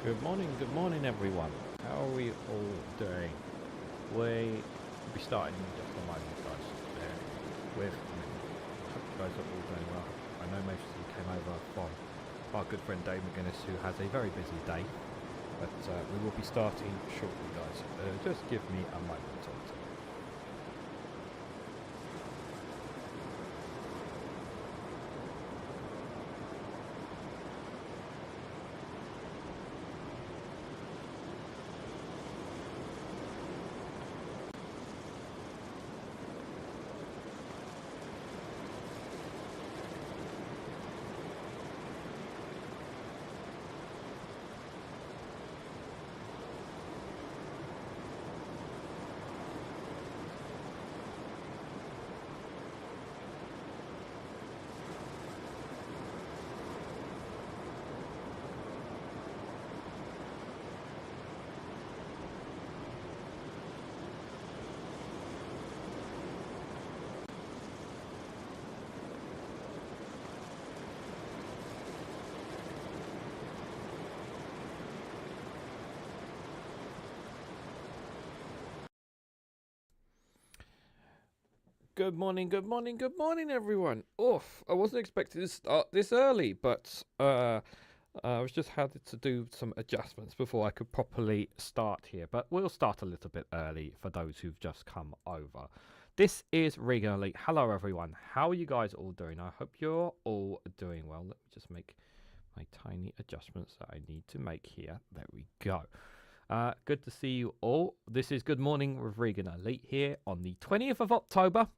Good morning everyone. How are we all doing? We'll be starting in just a moment, guys. With hope you guys are all doing well. I know most of you came over from our good friend Dave McGuinness, who has a very busy day, but we will be starting shortly, guys. Just give me a moment or two. Good morning, everyone. Oof, I wasn't expecting to start this early, but I was just had to do some adjustments before I could properly start here. But we'll start a little bit early for those who've just come over. This is Reganelite. Hello, everyone. How are you guys all doing? I hope you're all doing well. Let me just make my tiny adjustments that I need to make here. There we go. Good to see you all. This is Good Morning with Reganelite here on the 20th of October.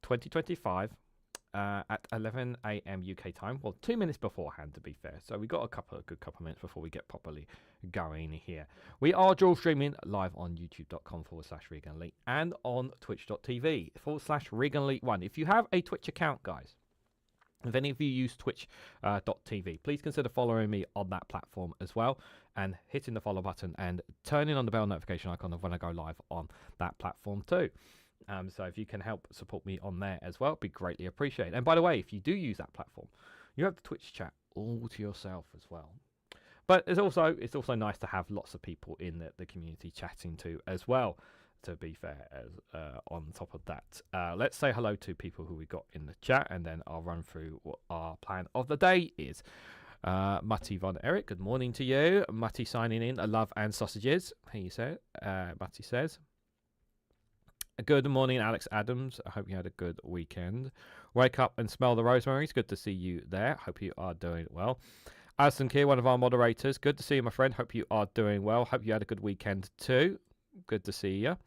2025 at 11 a.m. UK time. Well, 2 minutes beforehand, to be fair. So we got a good couple of minutes before we get properly going here. We are dual streaming live on youtube.com/Reganelite and on twitch.tv/Reganelite1. If you have a Twitch account, guys, if any of you use twitch.tv, please consider following me on that platform as well and hitting the follow button and turning on the bell notification icon of when I go live on that platform too. So if you can help support me on there as well, it'd be greatly appreciated. And by the way, if you do use that platform, you have the Twitch chat all to yourself as well. But it's also nice to have lots of people in the community chatting too as well, to be fair, as on top of that. Let's say hello to people who we got in the chat, and then I'll run through what our plan of the day is. Mutty Von Eric, good morning to you. Mutty signing in, love and sausages, he said. Mutty says. Good morning, Alex Adams. I hope you had a good weekend. Wake up and smell the rosemaries. Good to see you there. Hope you are doing well. Alison Keir, one of our moderators. Good to see you, my friend. Hope you are doing well. Hope you had a good weekend too. Good to see you.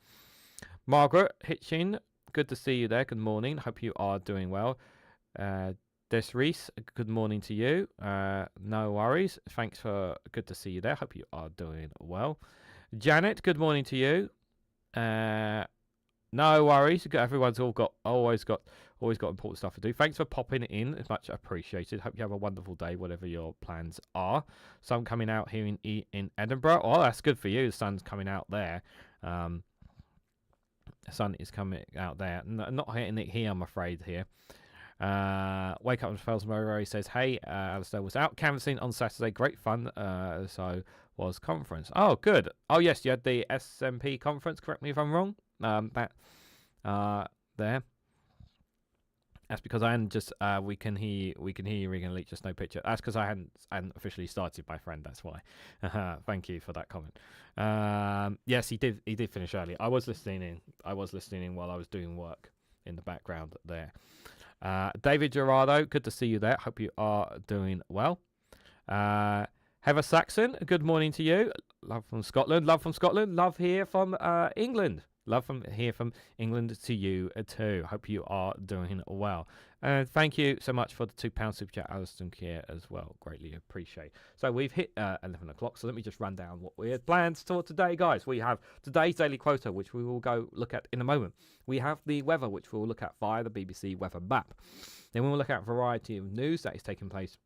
Margaret Hitchin, good to see you there. Good morning. Hope you are doing well. Des Reese, good morning to you. No worries. Thanks for good to see you there. Hope you are doing well. Janet, good morning to you. No worries. Everyone's always got important stuff to do. Thanks for popping in. It's much appreciated. Hope you have a wonderful day, whatever your plans are. Sun coming out here in Edinburgh. Oh, that's good for you. The sun's coming out there. The sun is coming out there. Not hitting it here, I'm afraid. Here. Wake up and Felsbury says, "Hey, Alistair was out canvassing on Saturday. Great fun. So was conference. Oh, good. Oh yes, you had the SMP conference. Correct me if I'm wrong." There. That's because I hadn't just we can hear you Reganelite, just no picture. That's because I hadn't officially started, my friend. That's why. Thank you for that comment. Yes, he did finish early. I was listening in while I was doing work in the background there. David Gerardo, good to see you there. Hope you are doing well. Heather Saxon, good morning to you. Love from Scotland. Love here from England. Love from England to you too. Hope you are doing well. And thank you so much for the £2 super chat, Alison Keir, as well. Greatly appreciate. So we've hit 11 o'clock. So let me just run down what we had planned for today, guys. We have today's daily quota, which we will go look at in a moment. We have the weather, which we will look at via the BBC weather map. Then we will look at a variety of news that is taking place.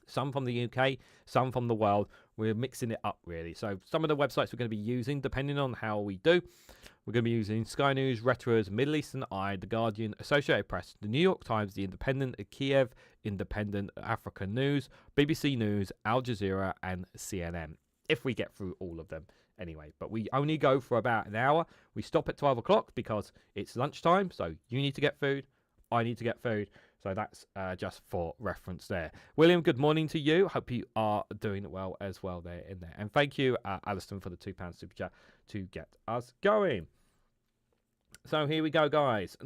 Some from the UK, some from the world. We're mixing it up, really. So some of the websites we're going to be using, depending on how we do, we're going to be using Sky News, Reuters, Middle Eastern Eye, The Guardian, Associated Press, The New York Times, The Independent, Kiev Independent, Africa News, BBC News, Al Jazeera, and CNN. If we get through all of them anyway. But we only go for about an hour. We stop at 12 o'clock because it's lunchtime. So you need to get food. I need to get food. So that's just for reference there. William, good morning to you. Hope you are doing well as well there in there. And thank you, Alison, for the £2 super chat to get us going. So here we go, guys.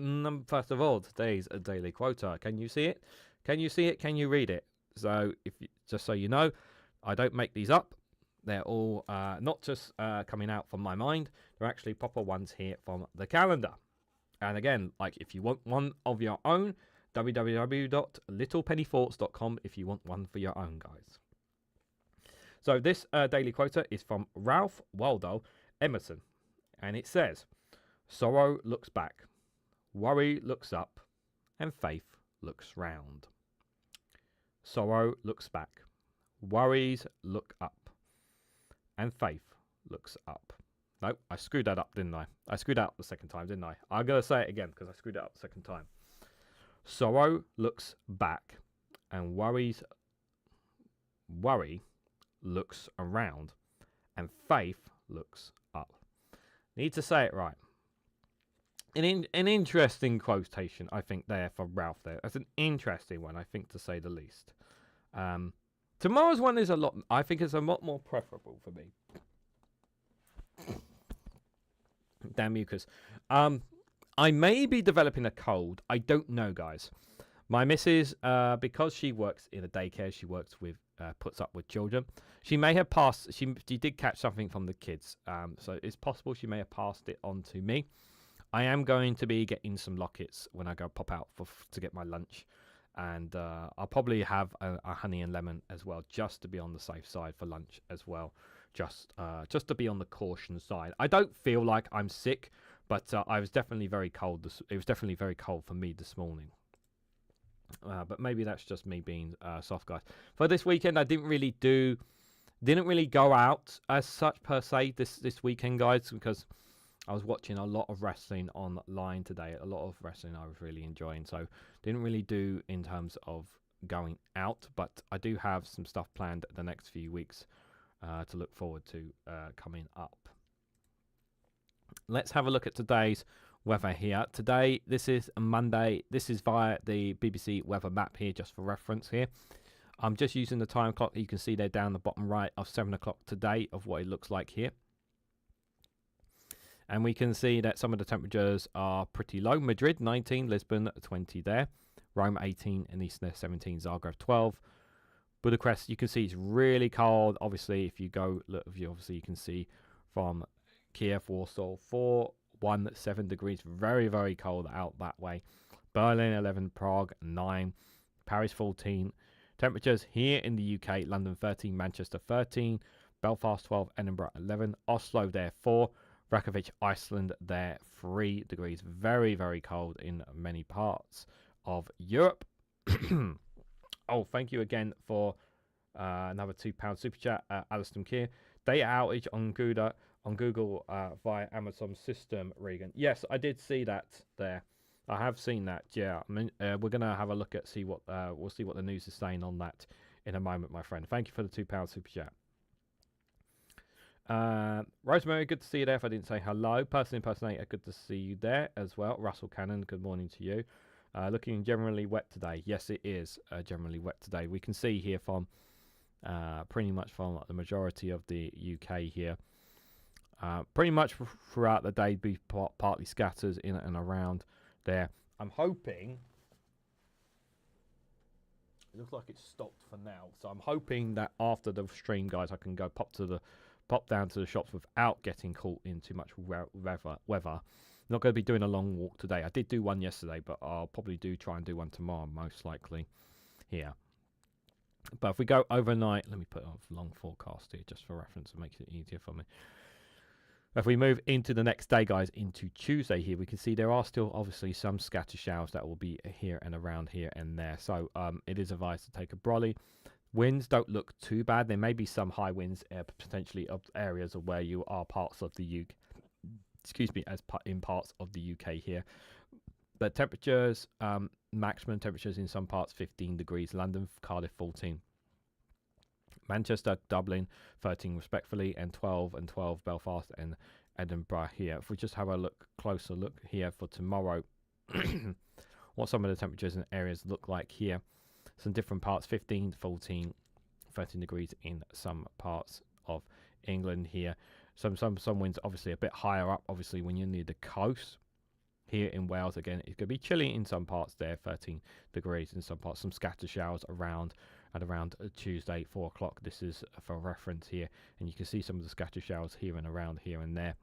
First of all, today's a daily quota. Can you see it? Can you see it? Can you read it? So just so you know, I don't make these up. They're all not just coming out from my mind. They're actually proper ones here from the calendar. And again, like if you want one of your own, www.littlepennythoughts.com if you want one for your own, guys. So this daily quota is from Ralph Waldo Emerson. And it says, sorrow looks back, worry looks up, and faith looks round. Sorrow looks back, worries look up, and faith looks up. No, I screwed that up, didn't I? I screwed that up the second time, didn't I? I'm going to say it again because I screwed it up the second time. Sorrow looks back, and worry looks around, and faith looks up. Need to say it right. An interesting quotation, I think, there for Ralph there. That's an interesting one, I think, to say the least. Tomorrow's one is I think it's a lot more preferable for me. Damn mucus. I may be developing a cold. I don't know, guys. My missus, because she works in a daycare, she works with, puts up with children. She may have passed, she did catch something from the kids. So it's possible she may have passed it on to me. I am going to be getting some lockets when I go pop out to get my lunch. And I'll probably have a honey and lemon as well, just to be on the safe side for lunch as well. Just to be on the caution side. I don't feel like I'm sick, but I was definitely very cold. It was definitely very cold for me this morning. But maybe that's just me being soft, guys. For this weekend, I didn't really go out as such per se this weekend, guys, because I was watching a lot of wrestling online today. A lot of wrestling I was really enjoying. So didn't really do in terms of going out, but I do have some stuff planned the next few weeks to look forward to coming up. Let's have a look at today's weather here. Today, this is a Monday. This is via the BBC weather map here, just for reference here. I'm just using the time clock. You can see there down the bottom right of 7 o'clock today of what it looks like here. And we can see that some of the temperatures are pretty low. Madrid, 19. Lisbon, 20 there. Rome, 18. And Eastern, 17. Zagreb, 12. Budapest, you can see it's really cold. Obviously, if you go, look, obviously you can see from Kiev, Warsaw, 7 degrees. Very, very cold out that way. Berlin, 11. Prague, 9. Paris, 14. Temperatures here in the UK, London, 13. Manchester, 13. Belfast, 12. Edinburgh, 11. Oslo, there, 4. Reykjavik, Iceland, there, 3 degrees. Very, very cold in many parts of Europe. Oh, thank you again for another £2 super chat, Alison Keir. Data outage on Google via Amazon system, Regan. Yes, I did see that there. I have seen that. Yeah, I mean, we're gonna have a look at we'll see what the news is saying on that in a moment, my friend. Thank you for the £2 super chat. Rosemary, good to see you there. If I didn't say hello, Person Impersonator, good to see you there as well. Russell Cannon, good morning to you. Looking generally wet today. Yes, it is generally wet today. We can see here from pretty much from the majority of the UK here. Pretty much throughout the day, be partly scatters in and around there. I'm hoping. It looks like it's stopped for now, so I'm hoping that after the stream, guys, I can go pop down to the shops without getting caught in too much weather. Not going to be doing a long walk today. I did do one yesterday, but I'll probably try and do one tomorrow, most likely here. But if we go overnight, let me put a long forecast here just for reference. It makes it easier for me. If we move into the next day, guys, into Tuesday here, we can see there are still obviously some scattered showers that will be here and around here and there. So it is advised to take a brolly. Winds don't look too bad. There may be some high winds potentially of areas of where you are parts of the UK. Excuse me, in parts of the UK here. But temperatures, maximum temperatures in some parts 15 degrees. London, Cardiff 14. Manchester, Dublin 13 respectfully, and 12 and 12 Belfast and Edinburgh here. If we just have a closer look here for tomorrow, what some of the temperatures and areas look like here. Some different parts, 15, 14, 13 degrees in some parts of England here. Some winds obviously a bit higher up, obviously when you're near the coast. Here in Wales, again, it's going to be chilly in some parts there, 13 degrees in some parts. Some scattered showers around Tuesday, 4 o'clock. This is for reference here. And you can see some of the scattered showers here and around here and there.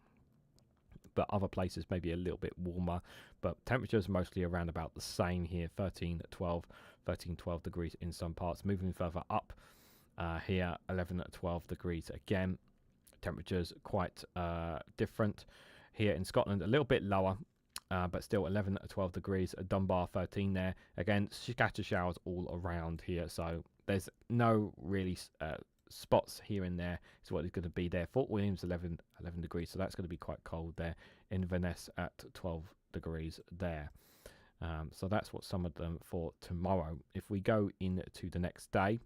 But other places maybe a little bit warmer. But temperatures mostly around about the same here, 13, 12 degrees in some parts. Moving further up here, 11 to 12 degrees again. Temperatures quite different. Here in Scotland, a little bit lower. But still 11 to 12 degrees. Dunbar 13 there. Again, scattered showers all around here. So there's no really spots here and there. Is what is going to be there. Fort Williams 11 degrees. So that's going to be quite cold there. Inverness at 12 degrees there. So that's what some of them for tomorrow. If we go into the next day,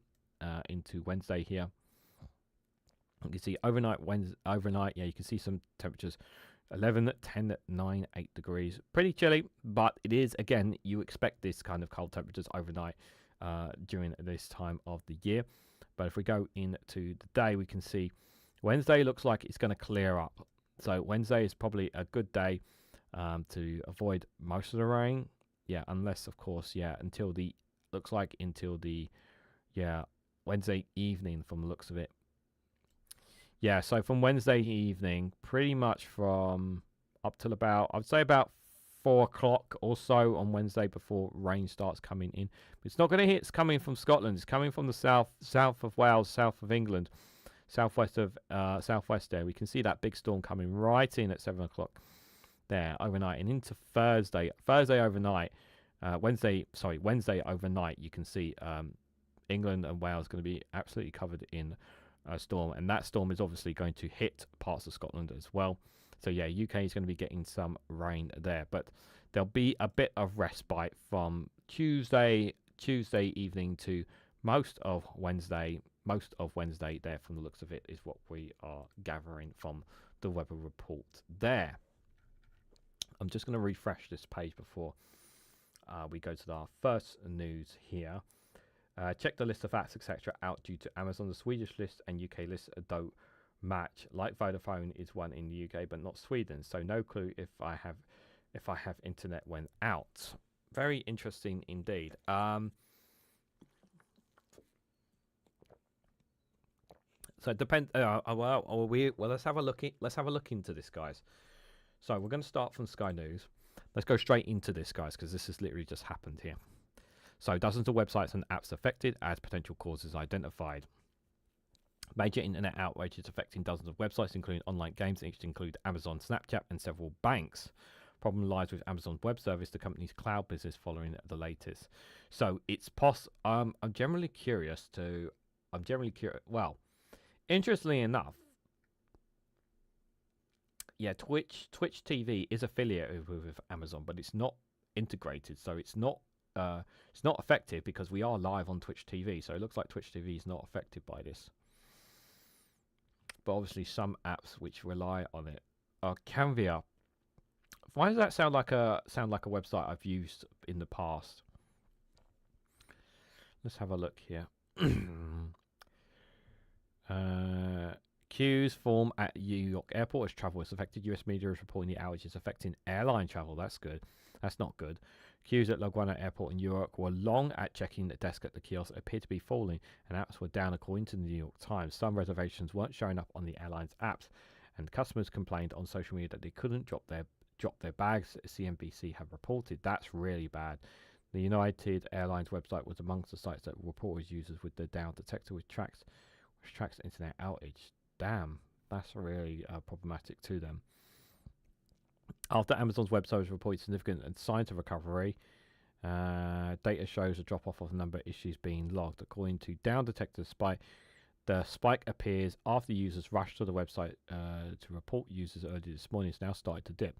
into Wednesday here, you can see overnight, yeah, you can see some temperatures. 11, 10, 9, 8 degrees. Pretty chilly, but it is, again, you expect this kind of cold temperatures overnight during this time of the year. But if we go into the day, we can see Wednesday looks like it's going to clear up. So Wednesday is probably a good day to avoid most of the rain. Yeah, unless, of course, yeah, until the Wednesday evening from the looks of it. Yeah, so from Wednesday evening, pretty much from up till about, I'd say about 4 o'clock or so on Wednesday before rain starts coming in. But it's not going to hit. It's coming from Scotland. It's coming from the south of Wales, south of England, southwest there. We can see that big storm coming right in at 7 o'clock there overnight and into Thursday overnight. Wednesday overnight, you can see England and Wales going to be absolutely covered in a storm, and that storm is obviously going to hit parts of Scotland as well. So yeah, UK is going to be getting some rain there, but there'll be a bit of respite from Tuesday evening to most of Wednesday there. From the looks of it, is what we are gathering from the weather report there. I'm just going to refresh this page before we go to our first news here. Check the list of apps, etc. out due to Amazon. The Swedish list and UK list don't match. Like Vodafone is one in the UK, but not Sweden. So no clue if I have internet when out. Very interesting indeed. So it depends. Let's have a look into this, guys. So we're going to start from Sky News. Let's go straight into this, guys, because this has literally just happened here. So dozens of websites and apps affected as potential causes identified. Major internet outrages affecting dozens of websites, including online games, which include Amazon, Snapchat, and several banks. Problem lies with Amazon's web service, the company's cloud business, following the latest. So it's I'm generally curious. Well, interestingly enough, yeah, Twitch TV is affiliated with Amazon, but it's not integrated, so it's not affected because we are live on Twitch TV. So it looks like Twitch TV is not affected by this. But obviously some apps which rely on it are Canva. Why does that sound like a website I've used in the past? Let's have a look here. Queues form at New York airport as travel is affected. US media is reporting the outage is affecting airline travel. That's good. That's not good. Queues at LaGuardia Airport in New York were long at checking the desk at the kiosk appeared to be falling, and apps were down according to the New York Times. Some reservations weren't showing up on the airline's apps, and customers complained on social media that they couldn't drop their bags. CNBC have reported. That's really bad. The United Airlines website was amongst the sites that reported users with the down detector which tracks internet outage. Damn, that's really problematic to them. After Amazon's web service reported significant signs of recovery, data shows a drop-off of the number of issues being logged. According to Down Detector Spike, the spike appears after users rushed to the website to report users earlier this morning. It's now started to dip.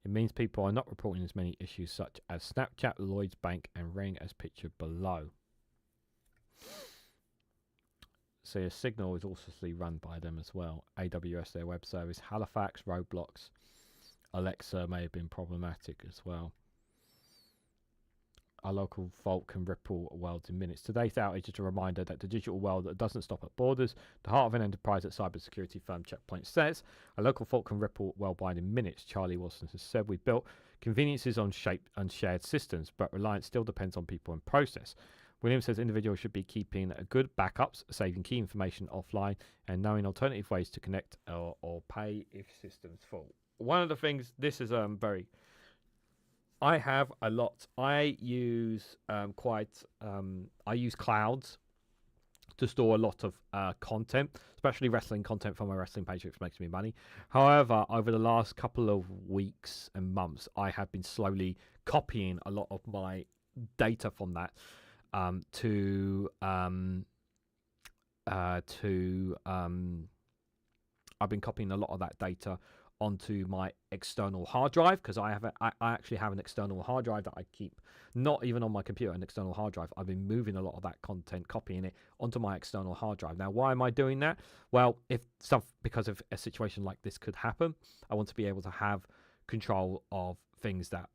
It means people are not reporting as many issues such as Snapchat, Lloyd's Bank, and Ring as pictured below. So a Signal is also run by them as well. AWS, their web service. Halifax, Roblox, Alexa may have been problematic as well. Our local fault can ripple worlds in minutes. Today's outage is a reminder that the digital world doesn't stop at borders. The heart of an enterprise that cybersecurity firm Checkpoint says. A local fault can ripple worldwide in minutes. Charlie Wilson has said we built conveniences on shared systems, but reliance still depends on people and process. Williams says individuals should be keeping good backups, saving key information offline, and knowing alternative ways to connect or pay if systems fall. One of the things, this is very... I have a lot. I use I use clouds to store a lot of content, especially wrestling content from my wrestling page, which makes me money. However, over the last couple of weeks and months, I have been slowly copying a lot of my data from that I've been copying a lot of that data onto my external hard drive, because I actually have an external hard drive that I keep, not even on my computer, an external hard drive. I've been moving a lot of that content, copying it onto my external hard drive. Now, why am I doing that? Well, because of a situation like this could happen, I want to be able to have control of things that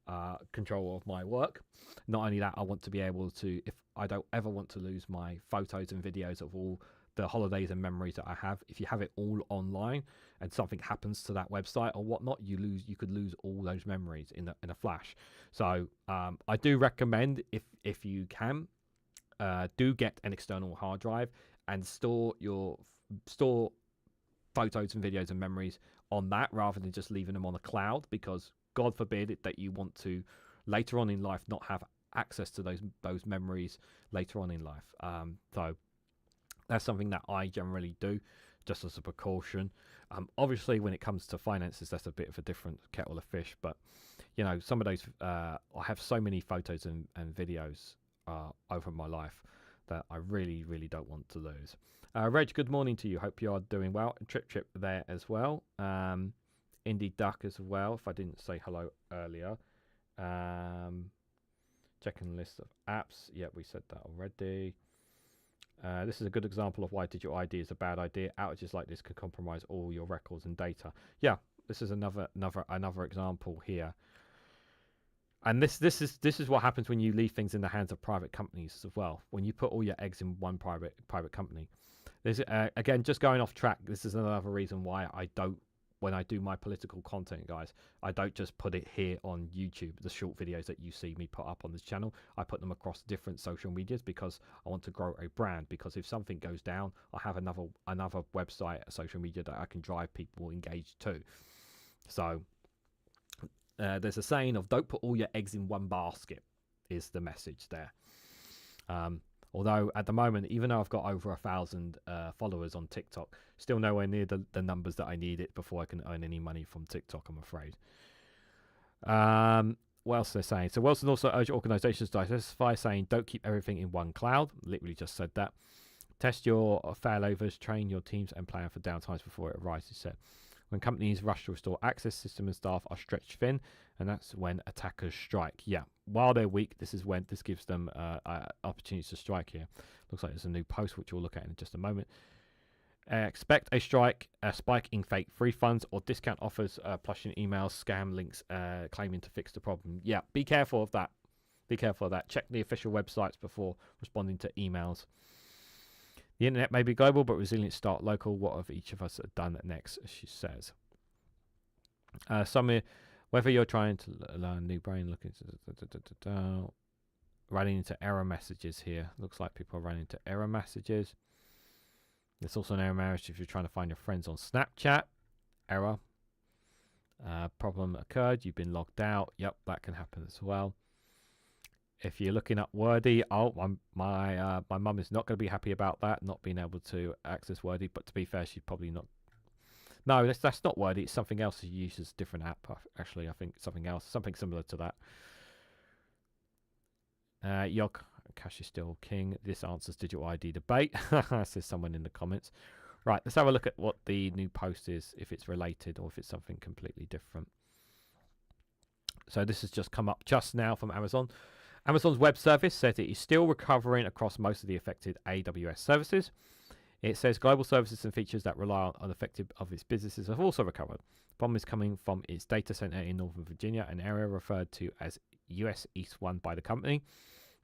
control of my work. Not only that, I want to be able to, if I don't ever want to lose my photos and videos of all the holidays and memories that I have. If you have it all online and something happens to that website or whatnot, you could lose all those memories in a flash. So I do recommend, if you can, do get an external hard drive and store photos and videos and memories on that, rather than just leaving them on a cloud, because God forbid that you want to later on in life not have access to those memories later on in life. So that's something that I generally do, just as a precaution. Obviously, when it comes to finances, that's a bit of a different kettle of fish. But, you know, some of those, I have so many photos and videos over my life that I really, really don't want to lose. Reg, good morning to you. Hope you are doing well. Trip there as well. Indie Duck as well, if I didn't say hello earlier. Checking the list of apps. Yeah, we said that already. This is a good example of why digital ID is a bad idea. Outages like this could compromise all your records and data. Yeah, this is another example here. And this is what happens when you leave things in the hands of private companies as well. When you put all your eggs in one private company. There's again, just going off track. This is another reason why I don't. When I do my political content, guys, I don't just put it here on YouTube, the short videos that you see me put up on this channel. I put them across different social medias because I want to grow a brand. Because if something goes down, I have another website, a social media that I can drive people engaged to. So there's a saying of don't put all your eggs in one basket is the message there. Although at the moment, even though I've got over 1,000 followers on TikTok, still nowhere near the numbers that I need it before I can earn any money from TikTok, I'm afraid. What else they're saying? So Wilson also urged organizations to diversify, saying don't keep everything in one cloud. Literally just said that. Test your failovers, train your teams, and plan for downtimes before it arises. Said. When companies rush to restore access, system and staff are stretched thin, and that's when attackers strike. Yeah, while they're weak, this gives them opportunities to strike here. Looks like there's a new post, which we'll look at in just a moment. Expect a spike in fake refunds or discount offers, plushing emails, scam links, claiming to fix the problem. Yeah, be careful of that. Be careful of that. Check the official websites before responding to emails. The internet may be global, but resilience start local. What have each of us done next, she says. Whether you're trying to learn new brain, running into error messages here. Looks like people are running into error messages. There's also an error message if you're trying to find your friends on Snapchat. Error. Problem occurred. You've been logged out. Yep, that can happen as well. If you're looking at Wordy, my mum is not going to be happy about that, not being able to access Wordy. But to be fair, she's probably not. No, that's not Wordy. It's something else she uses, a different app. Actually, I think something else, something similar to that. Yok, cash is still king. This answers digital ID debate, says someone in the comments. Right, let's have a look at what the new post is, if it's related or if it's something completely different. So this has just come up just now from Amazon. Amazon's web service said it is still recovering across most of the affected AWS services. It says global services and features that rely on affected of its businesses have also recovered. The problem is coming from its data center in Northern Virginia, an area referred to as US East 1 by the company,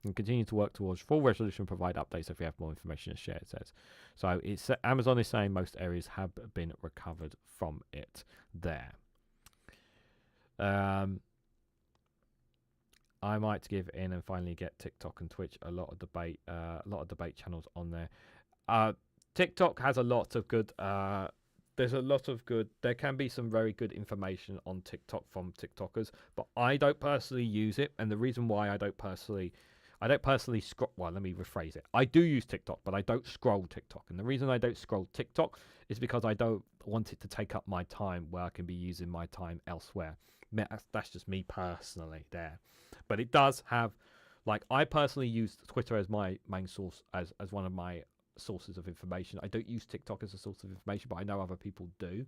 and continue to work towards full resolution. Provide updates if we have more information to share, it says. So it's Amazon is saying most areas have been recovered from it there. I might give in and finally get TikTok and Twitch. A lot of debate channels on there. TikTok has a lot of good. There's a lot of good. There can be some very good information on TikTok from TikTokers, but I don't personally use it. And the reason why I don't personally scroll. Well, let me rephrase it. I do use TikTok, but I don't scroll TikTok. And the reason I don't scroll TikTok is because I don't want it to take up my time where I can be using my time elsewhere. That's just me personally there. But it does have, like, I personally use Twitter as my main source, as one of my sources of information. I don't use TikTok as a source of information, but I know other people do.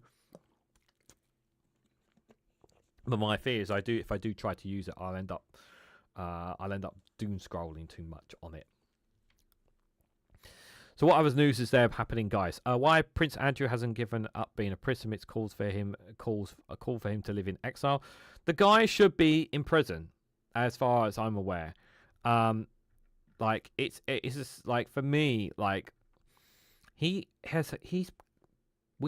But my fear is if I do try to use it, I'll end up doom scrolling too much on it. So what other news is there happening, guys? Why Prince Andrew hasn't given up being a prince amidst calls for him to live in exile. The guy should be in prison, as far as I'm aware. Like it's just like, for me, like we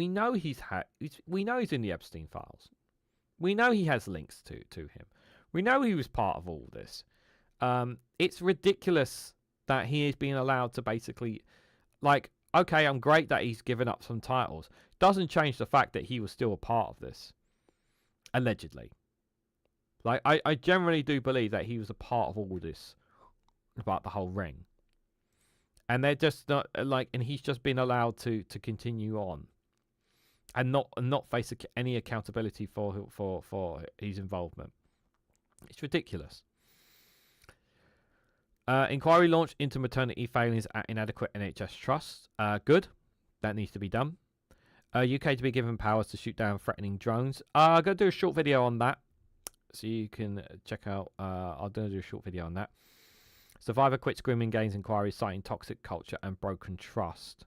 know he's in the Epstein files. We know he has links to him. We know he was part of all this. It's ridiculous that he is being allowed to basically, like, okay, I'm great that he's given up some titles. Doesn't change the fact that he was still a part of this, allegedly. Like, I generally do believe that he was a part of all this about the whole ring. And they're just not, like, and he's just been allowed to continue on and not face any accountability for his involvement. It's ridiculous. Inquiry launched into maternity failings at inadequate NHS trusts. Good. That needs to be done. UK to be given powers to shoot down threatening drones. I'm going to do a short video on that. So you can check out. I'll do a short video on that. Survivor quits grooming gangs inquiry citing toxic culture and broken trust.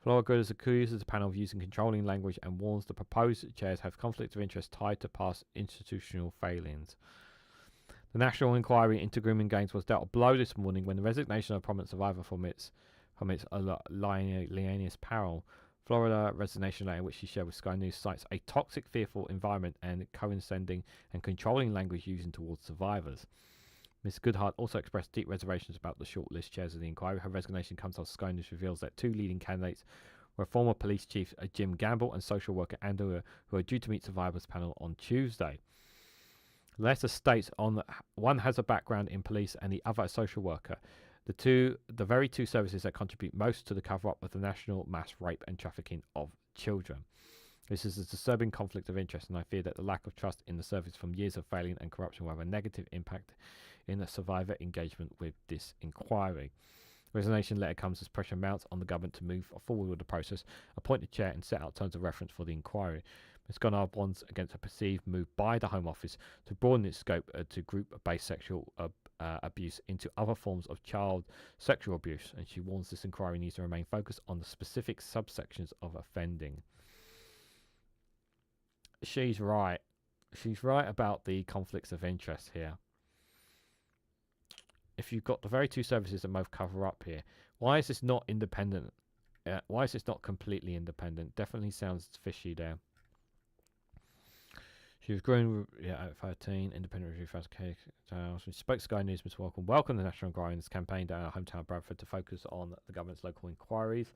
Florida is accuses the panel of using controlling language and warns the proposed chairs have conflict of interest tied to past institutional failings. The national inquiry into grooming gangs was dealt a blow this morning when the resignation of a prominent survivor from its Leonius Parrell. Florida resignation letter, which she shared with Sky News, cites a toxic, fearful environment and condescending and controlling language using towards survivors. Ms. Goodhart also expressed deep reservations about the shortlist chairs of the inquiry. Her resignation comes after Sky News reveals that two leading candidates were former police chief Jim Gamble and social worker Andrew, who are due to meet survivors panel on Tuesday. The letter states one has a background in police and the other a social worker. The very two services that contribute most to the cover-up of the national mass rape and trafficking of children. This is a disturbing conflict of interest, and I fear that the lack of trust in the service from years of failing and corruption will have a negative impact in the survivor engagement with this inquiry. The resignation letter comes as pressure mounts on the government to move forward with the process, appoint a chair, and set out terms of reference for the inquiry. Ms. Goddard warns against a perceived move by the Home Office to broaden its scope to group-based sexual abuse into other forms of child sexual abuse, and she warns this inquiry needs to remain focused on the specific subsections of offending. She's right. She's right about the conflicts of interest here. If you've got the very two services that both cover up here, why is this not independent? Why is this not completely independent? Definitely sounds fishy there. She was growing at 13, independent review first case. She spoke to Sky News, Ms. Welcome the National Inquiry in this campaign down at her hometown Bradford to focus on the government's local inquiries.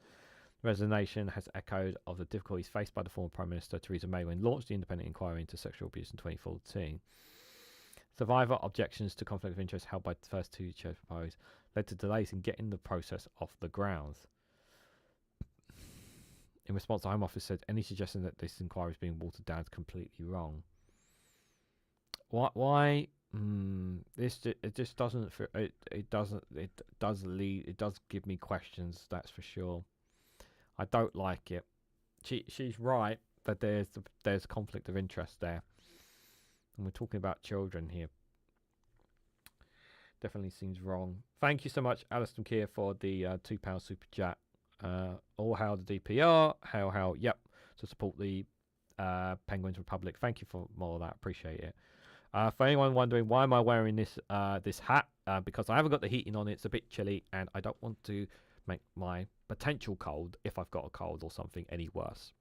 The resignation has echoed of the difficulties faced by the former Prime Minister Theresa May when launched the independent inquiry into sexual abuse in 2014. Survivor objections to conflict of interest held by the first two chairs proposed led to delays in getting the process off the grounds. In response, the Home Office said any suggestion that this inquiry is being watered down is completely wrong. Why? It just doesn't. It does give me questions. That's for sure. I don't like it. She's right that there's conflict of interest there. And we're talking about children here. Definitely seems wrong. Thank you so much, Alistair Keir, for the £2 super chat. All hail the DPR. Hail, yep. To support the Penguins Republic. Thank you for more of that. Appreciate it. For anyone wondering why am I wearing this this hat, because I haven't got the heating on. It's a bit chilly, and I don't want to make my potential cold, if I've got a cold or something, any worse.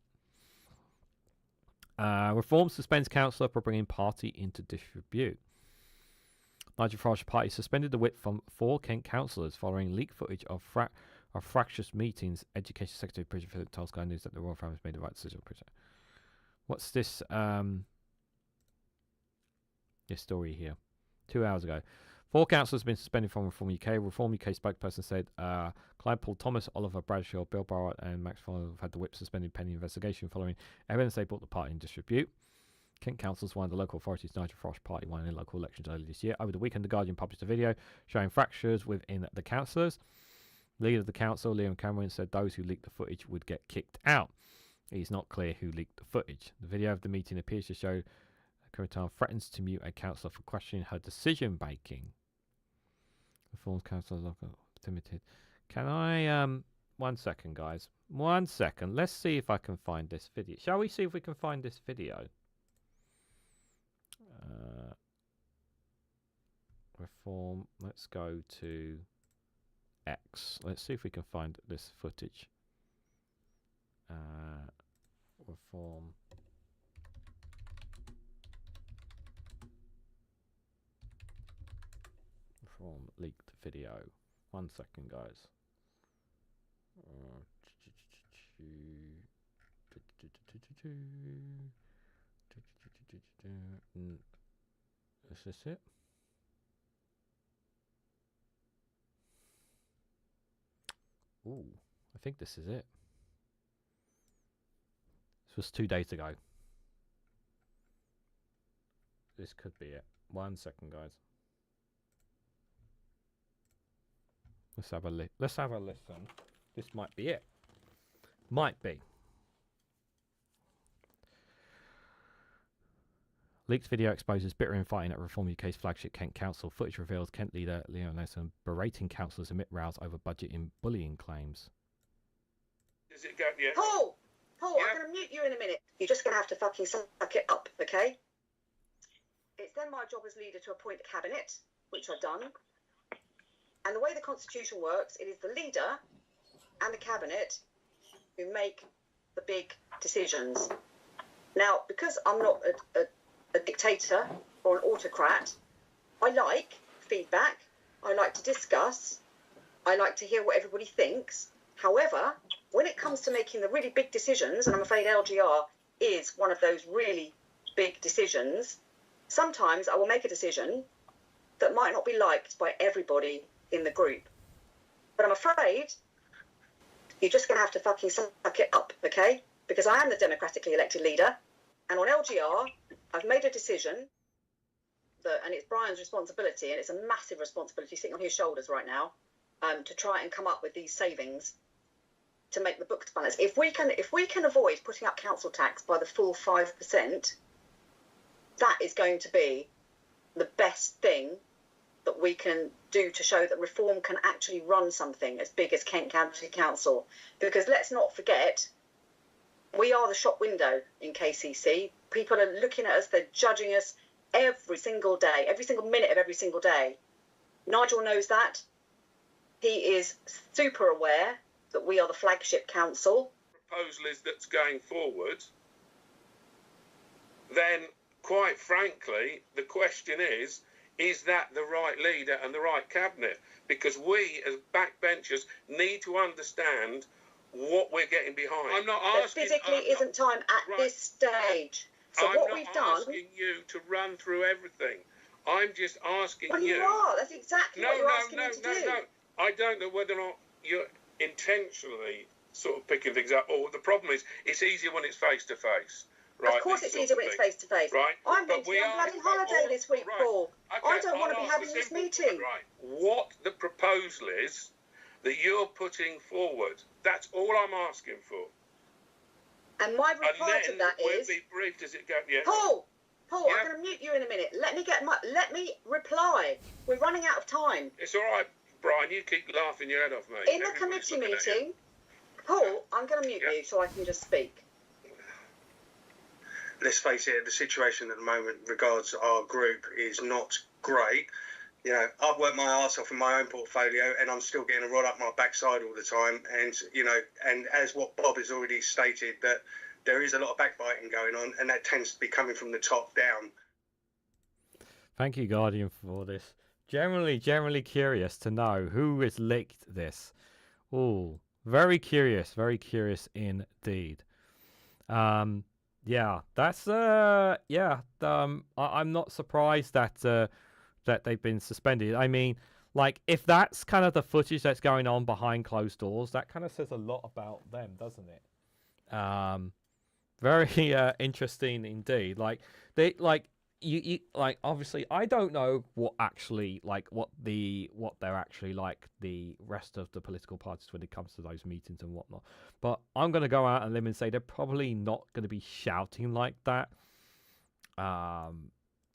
Reform suspends councillor for bringing party into disrepute. Nigel Farage's party suspended the whip from 4 Kent councillors following leaked footage of fractious meetings. Education Secretary Bridget Philip told Sky News that the royal family has made the right decision. What's this? This story here. 2 hours ago. 4 councillors have been suspended from Reform UK. Reform UK spokesperson said Clyde Paul Thomas, Oliver Bradshaw, Bill Barrett and Max Fowler have had the whip suspended pending investigation following evidence they brought the party in disrepute. Kent councils won the local authorities' Nigel Farage party won in local elections earlier this year. Over the weekend, The Guardian published a video showing fractures within the councillors. The leader of the council, Liam Cameron, said those who leaked the footage would get kicked out. It is not clear who leaked the footage. The video of the meeting appears to show Curtin threatens to mute a councillor for questioning her decision making. Reforms councillor limited. Can I 1 second, guys? 1 second. Let's see if I can find this video. Shall we see if we can find this video? Reform. Let's go to X. Let's see if we can find this footage. Reform. Reform leaked video. 1 second, guys. Is this it? Ooh, I think this is it. This was 2 days ago. This could be it. 1 second, guys. Let's have a listen. This might be it. Might be. Leaked video exposes bitter infighting at Reform UK's flagship Kent Council. Footage reveals Kent leader Leon Nelson berating councillors amid rows over budget and bullying claims. Does it go? Yeah. Paul, yeah. I'm going to mute you in a minute. You're just going to have to fucking suck it up, okay? It's then my job as leader to appoint a cabinet, which I've done. And the way the constitution works, it is the leader and the cabinet who make the big decisions. Now, because I'm not a dictator or an autocrat, I like feedback, I like to discuss, I like to hear what everybody thinks. However, when it comes to making the really big decisions, and I'm afraid LGR is one of those really big decisions, sometimes I will make a decision that might not be liked by everybody in the group. But I'm afraid you're just going to have to fucking suck it up, okay? Because I am the democratically elected leader, and on LGR, I've made a decision that, and it's Brian's responsibility, and it's a massive responsibility sitting on his shoulders right now, to try and come up with these savings to make the books balance. If we can avoid putting up council tax by the full 5%, that is going to be the best thing that we can do to show that Reform can actually run something as big as Kent County Council. Because let's not forget, we are the shop window in KCC. People are looking at us, they're judging us every single day, every single minute of every single day. Nigel knows that. He is super aware that we are the flagship council. Proposal is that's going forward, then quite frankly, the question is that the right leader and the right cabinet? Because we as backbenchers need to understand what we're getting behind. I'm not asking... There physically isn't time at this stage. So what we've done... I'm not asking you to run through everything. I'm just asking you... Well, you are. That's exactly what you're asking me to do. No. I don't know whether or not you're intentionally sort of picking things up. Or the problem is, it's easier when it's face-to-face. Right, of course it's easier when it's face-to-face. Right. I'm going to be on bloody holiday this week, right. Paul. Okay, I don't want to be having this meeting. Right. What the proposal is that you're putting forward, that's all I'm asking for. And my reply to that is... we'll be briefed as it goes. Yeah. Paul, Paul, I'm going to mute you in a minute. Let me reply. We're running out of time. It's all right, Brian. You keep laughing your head off, mate. In the committee meeting, Paul, I'm going to mute you so I can just speak. Let's face it, the situation at the moment regards our group is not great. You know, I've worked my arse off in my own portfolio and I'm still getting a rod up my backside all the time. And, you know, and as what Bob has already stated, that there is a lot of backbiting going on, and that tends to be coming from the top down. Thank you, Guardian, for this. Generally curious to know who has leaked this. Oh, very curious indeed. Yeah, that's I'm not surprised that that they've been suspended. I mean, like, if that's kind of the footage that's going on behind closed doors, that kind of says a lot about them, doesn't it? Very interesting indeed. Like, they you like, obviously I don't know what actually, like, what they're actually like, the rest of the political parties, when it comes to those meetings and whatnot, but I'm going to go out on a limb and say they're probably not going to be shouting like that.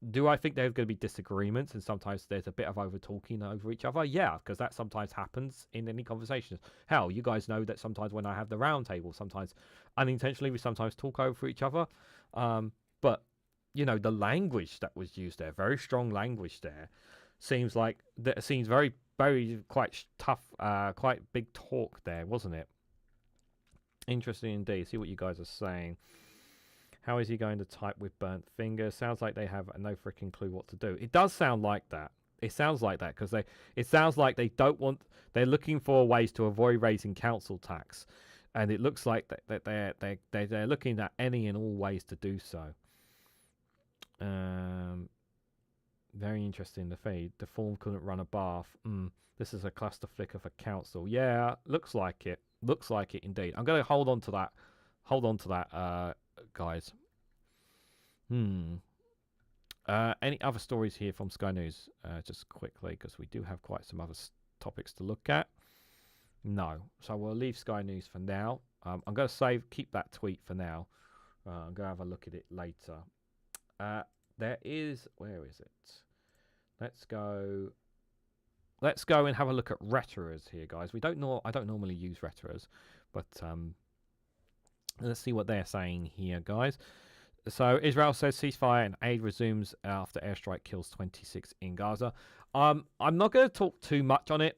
Do I think there's going to be disagreements and sometimes there's a bit of over talking over each other? Yeah, because that sometimes happens in any conversations. Hell, you guys know that sometimes when I have the round table, sometimes unintentionally we sometimes talk over each other. But you know, the language that was used there, very strong language there, seems very, very quite tough, quite big talk there, wasn't it? Interesting indeed. See what you guys are saying. How is he going to type with burnt fingers? Sounds like they have no freaking clue what to do. It does sound like that. It sounds like that because it sounds like they don't want. They're looking for ways to avoid raising council tax, and it looks like that they're looking at any and all ways to do so. Very interesting. The feed. The form couldn't run a bath. This is a cluster flicker for council. Yeah, looks like it. Looks like it indeed. I'm going to hold on to that. Hold on to that, guys. Any other stories here from Sky News? Just quickly, because we do have quite some other topics to look at. No, so we'll leave Sky News for now. I'm going to keep that tweet for now. I'm going to have a look at it later. There is, where is it? Let's go and have a look at Reteras here, guys. I don't normally use Reteras, but let's see what they're saying here, guys. So Israel says ceasefire and aid resumes after airstrike kills 26 in Gaza. I'm not going to talk too much on it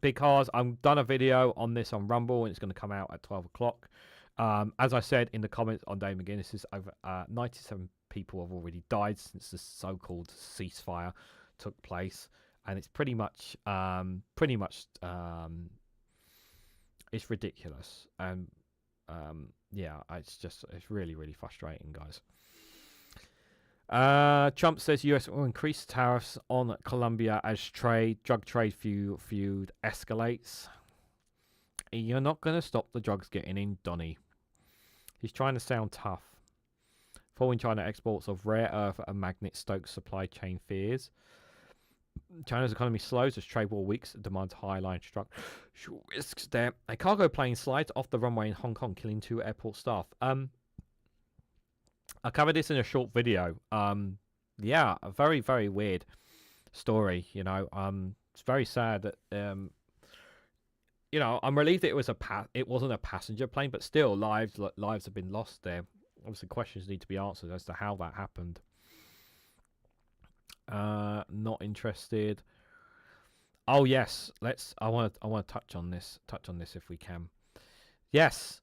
because I've done a video on this on Rumble and it's going to come out at 12 o'clock. As I said in the comments on Dave McGuinness's, over 97 people have already died since the so-called ceasefire took place, and it's pretty much it's ridiculous. And yeah, it's really, really frustrating, guys. Trump says US will increase tariffs on Colombia as drug trade feud escalates. You're not going to stop the drugs getting in, Donny. He's trying to sound tough. Falling China exports of rare earth and magnet stokes supply chain fears. China's economy slows as trade war weaks, demands high line structural risks there. A cargo plane slides off the runway in Hong Kong, killing 2 airport staff. I covered this in a short video. Yeah, a very, very weird story. You know, it's very sad that you know, I'm relieved that it wasn't a passenger plane, but still, lives have been lost there. Obviously, questions need to be answered as to how that happened. Not interested. Oh yes, I want to touch on this if we can. Yes.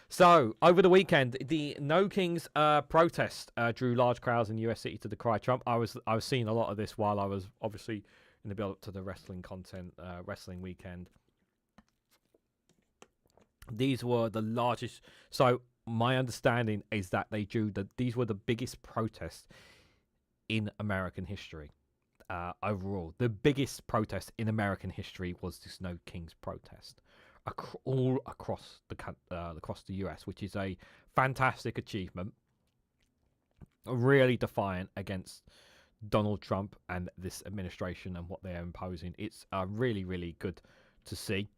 So over the weekend, the No Kings protest drew large crowds in US City to decry Trump. I was seeing a lot of this while I was obviously in the build up to the wrestling content, wrestling weekend. These were the largest. So my understanding is that these were the biggest protests in American history. Overall, the biggest protest in American history was this No Kings protest, all across the US, which is a fantastic achievement. Really defiant against Donald Trump and this administration and what they're imposing. It's really, really good to see.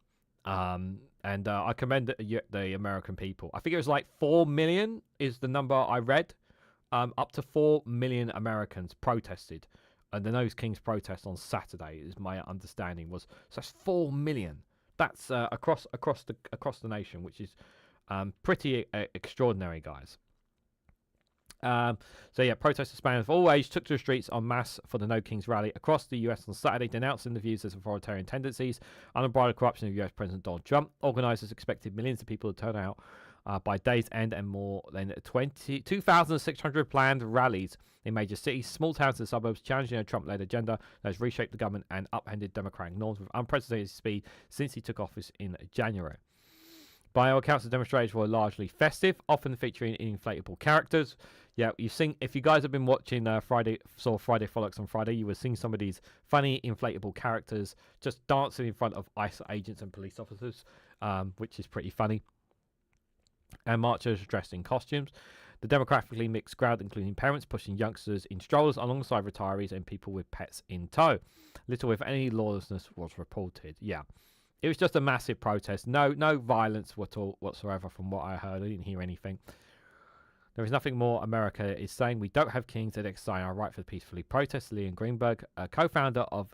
And I commend the American people. I think it was like 4 million is the number I read up to 4 million Americans protested. And the No Kings protest on Saturday, is my understanding, was so that's 4 million. That's across the nation, which is pretty extraordinary, guys. Protesters spanning all age took to the streets en masse for the No Kings rally across the US on Saturday, denouncing the views as authoritarian tendencies, unbridled corruption of US President Donald Trump. Organisers expected millions of people to turn out by day's end, and more than 2,600 planned rallies in major cities, small towns, and suburbs, challenging a Trump-led agenda that has reshaped the government and upended democratic norms with unprecedented speed since he took office in January. By all accounts, the demonstrations were largely festive, often featuring inflatable characters. Yeah, you've seen, if you guys have been watching Friday Frolics on Friday, you were seeing some of these funny inflatable characters just dancing in front of ICE agents and police officers, which is pretty funny. And marchers dressed in costumes. The demographically mixed crowd, including parents pushing youngsters in strollers alongside retirees and people with pets in tow. Little, if any, lawlessness was reported. Yeah. It was just a massive protest. No violence whatsoever from what I heard. I didn't hear anything. There is nothing more America is saying. We don't have kings that exercise our right for peacefully protest. Leon Greenberg, a co-founder of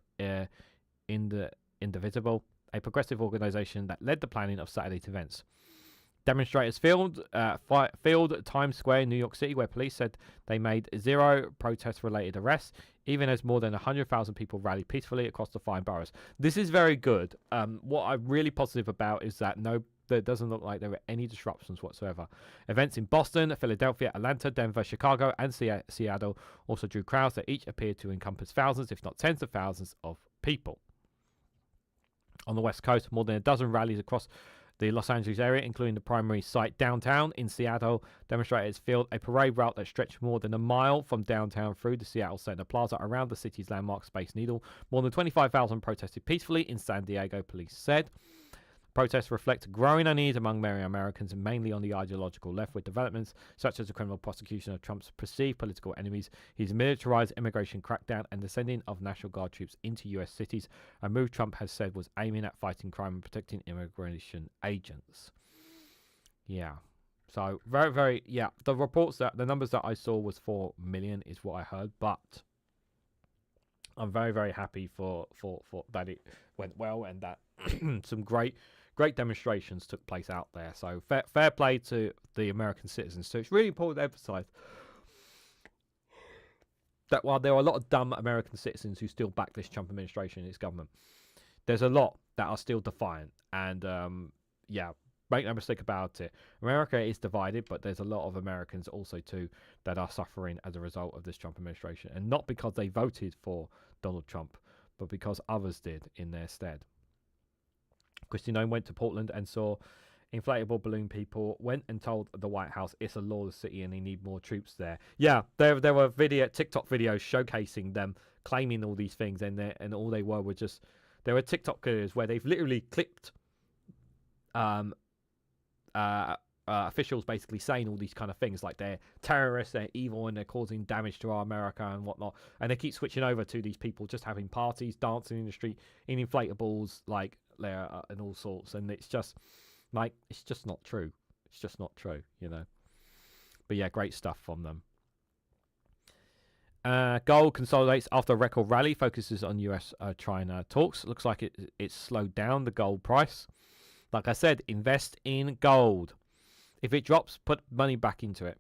Indivisible, a progressive organization that led the planning of Saturday's events. Demonstrators filled Times Square in New York City, where police said they made 0 protest-related arrests, even as more than 100,000 people rallied peacefully across the 5 boroughs. This is very good. What I'm really positive about is that there doesn't look like there were any disruptions whatsoever. Events in Boston, Philadelphia, Atlanta, Denver, Chicago, and Seattle also drew crowds that each appeared to encompass thousands, if not tens of thousands, of people. On the West Coast, more than a dozen rallies across the Los Angeles area, including the primary site downtown in Seattle. Demonstrators filled a parade route that stretched more than a mile from downtown through the Seattle Center Plaza around the city's landmark Space Needle. More than 25,000 protested peacefully in San Diego, police said. Protests reflect growing unease among many Americans, and mainly on the ideological left, with developments such as the criminal prosecution of Trump's perceived political enemies, his militarized immigration crackdown, and the sending of National Guard troops into U.S. cities, a move Trump has said was aiming at fighting crime and protecting immigration agents. Yeah. So, very, very, yeah. The numbers that I saw was 4 million is what I heard, but I'm very, very happy for that it went well and that some great demonstrations took place out there. So fair play to the American citizens. So it's really important to emphasize that while there are a lot of dumb American citizens who still back this Trump administration and its government, there's a lot that are still defiant. And make no mistake about it, America is divided, but there's a lot of Americans also too that are suffering as a result of this Trump administration, and not because they voted for Donald Trump, but because others did in their stead. Kristi Noem went to Portland and saw inflatable balloon people, went and told the White House it's a lawless city and they need more troops there. Yeah, there were TikTok videos showcasing them claiming all these things, and all they were just, there were TikTok videos where they've literally clipped officials basically saying all these kind of things like they're terrorists, they're evil, and they're causing damage to our America and whatnot, and they keep switching over to these people just having parties, dancing in the street in inflatables, like and all sorts, and it's just not true. It's just not true, but yeah, great stuff from them. Gold consolidates after a record rally, focuses on US-China talks. Looks like it's slowed down the gold price. Like I said, invest in gold. If it drops, put money back into it.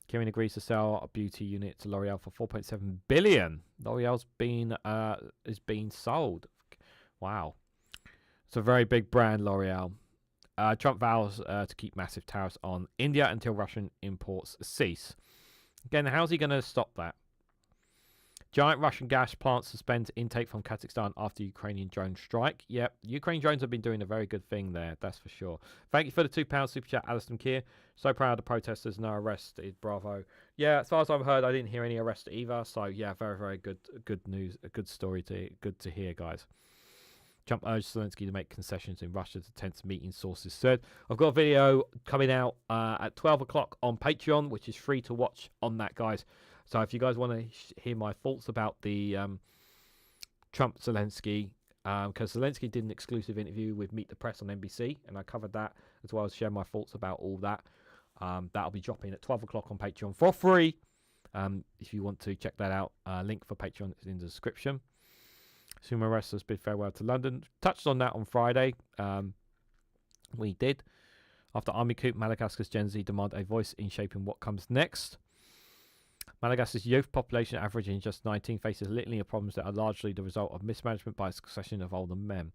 Kering agrees to sell a beauty unit to L'Oreal for $4.7 billion. L'Oreal's is being sold. Wow. It's a very big brand, L'Oreal. Trump vows to keep massive tariffs on India until Russian imports cease. Again, how's he going to stop that? Giant Russian gas plant suspends intake from Kazakhstan after Ukrainian drone strike. Yep, Ukraine drones have been doing a very good thing there, that's for sure. Thank you for the £2 super chat, Alistair Keir. So proud of the protesters, no arrested, bravo. Yeah, as far as I've heard, I didn't hear any arrests either. So yeah, very, very good news, a good story good to hear, guys. Trump urged Zelensky to make concessions in Russia's tense meeting, sources said. I've got a video coming out at 12 o'clock on Patreon, which is free to watch on that, guys. So if you guys want to hear my thoughts about the Trump-Zelensky, because Zelensky did an exclusive interview with Meet the Press on NBC, and I covered that, as well as share my thoughts about all that. That'll be dropping at 12 o'clock on Patreon for free. If you want to check that out, link for Patreon is in the description. Sumo wrestlers bid farewell to London. Touched on that on Friday. We did. After Army coup, Madagascar's Gen Z demand a voice in shaping what comes next. Madagascar's youth population, averaging just 19, faces a litany of problems that are largely the result of mismanagement by a succession of older men.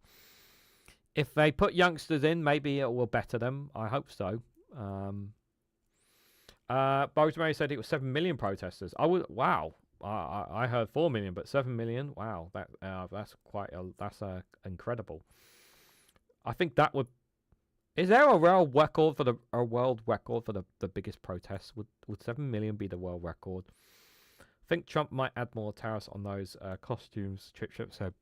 If they put youngsters in, maybe it will better them. I hope so. Rosemary said it was 7 million protesters. Wow. I heard 4 million, but 7 million. Wow, that's incredible. I think that would. Is there a world record for the biggest protest? Would 7 million be the world record? I think Trump might add more tariffs on those costumes. Trip said.